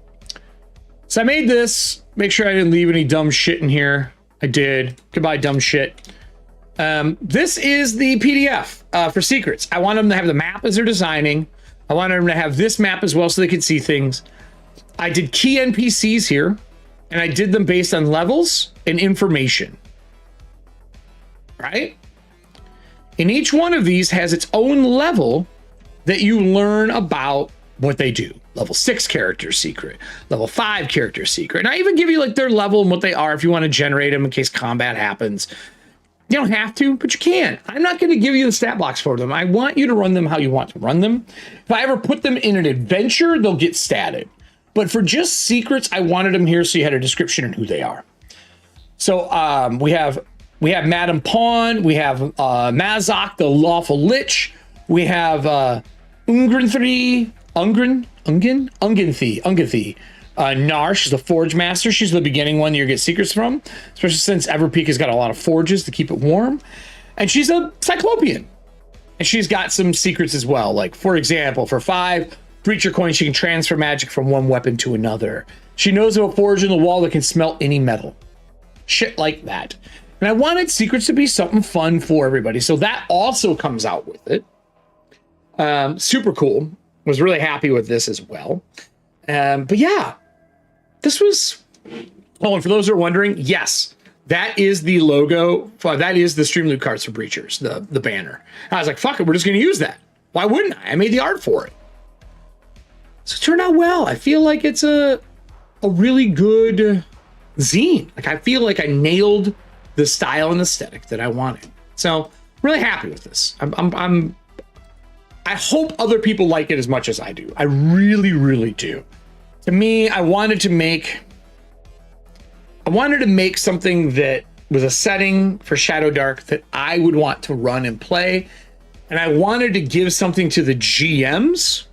So I made this. Make sure I didn't leave any dumb shit in here. I did. Goodbye, dumb shit. This is the PDF for secrets. I want them to have the map as they're designing. I wanted them to have this map as well so they could see things. I did key NPCs here, and I did them based on levels and information. Right? And each one of these has its own level that you learn about what they do. Level 6 character secret, level 5 character secret. And I even give you like their level and what they are if you want to generate them in case combat happens. You don't have to, but you can. I'm not going to give you the stat blocks for them. I want you to run them how you want to run them. If I ever put them in an adventure, they'll get statted. But for just secrets, I wanted them here so you had a description and who they are. So we have Madam Pawn, we have Mazak, the Lawful Lich, we have Ungrinthi, Nar, she's the Forge Master. She's the beginning one you get secrets from, especially since Everpeak has got a lot of forges to keep it warm. And she's a Cyclopean. And she's got some secrets as well. Like, for example, for 5 Breacher coins, she can transfer magic from one weapon to another. She knows of a forge in the wall that can smelt any metal. Shit like that. And I wanted secrets to be something fun for everybody. So that also comes out with it. Super cool. Was really happy with this as well. But yeah, this was... Oh, and for those who are wondering, yes, that is the logo. That is the Streamloot cards for Breachers, the banner. And I was like, fuck it, we're just going to use that. Why wouldn't I? I made the art for it. So it turned out well. I feel like it's a really good zine. Like, I feel like I nailed the style and aesthetic that I wanted. So really happy with this. I hope other people like it as much as I do. I really, really do. To me, I wanted to make something that was a setting for Shadow Dark that I would want to run and play. And I wanted to give something to the GMs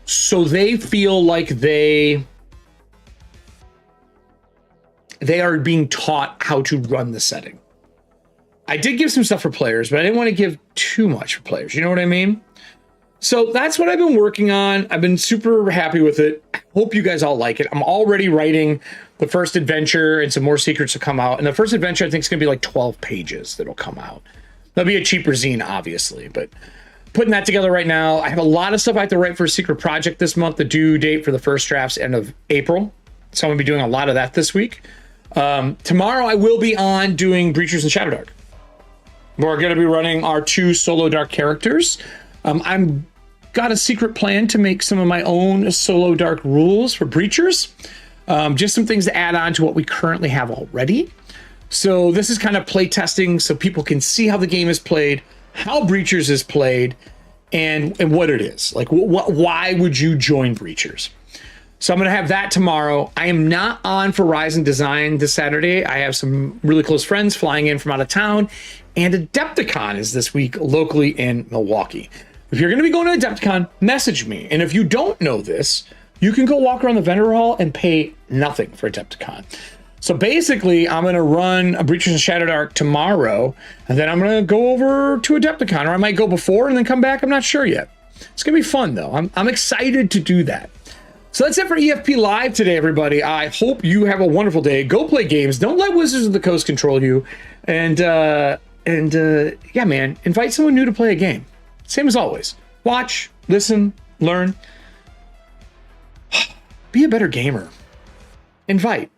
so they feel like they are being taught how to run the setting. I did give some stuff for players, but I didn't want to give too much for players. You know what I mean? So that's what I've been working on. I've been super happy with it. Hope you guys all like it. I'm already writing the first adventure and some more secrets to come out. And the first adventure, I think, is going to be like 12 pages that'll come out. That'll be a cheaper zine, obviously, but putting that together right now. I have a lot of stuff I have to write for a secret project this month. The due date for the first draft's end of April. So I'm going to be doing a lot of that this week. Tomorrow, I will be on doing Breachers and Shadow Dark. We're going to be running our 2 solo Dark characters. I'm got a secret plan to make some of my own solo Dark rules for Breachers. Just some things to add on to what we currently have already. So this is kind of play testing so people can see how the game is played, how Breachers is played, and what it is. Like, why would you join Breachers? So I'm going to have that tomorrow. I am not on for Rise and Design this Saturday. I have some really close friends flying in from out of town, and Adepticon is this week locally in Milwaukee. If you're going to be going to Adepticon, message me. And if you don't know this, you can go walk around the vendor hall and pay nothing for Adepticon. So basically, I'm going to run a Breachers and Shadow Dark tomorrow, and then I'm going to go over to Adepticon, or I might go before and then come back. I'm not sure yet. It's going to be fun, though. I'm excited to do that. So that's it for EFP Live today, everybody. I hope you have a wonderful day. Go play games. Don't let Wizards of the Coast control you. And yeah, man, invite someone new to play a game. Same as always. Watch, listen, learn. Be a better gamer. Invite.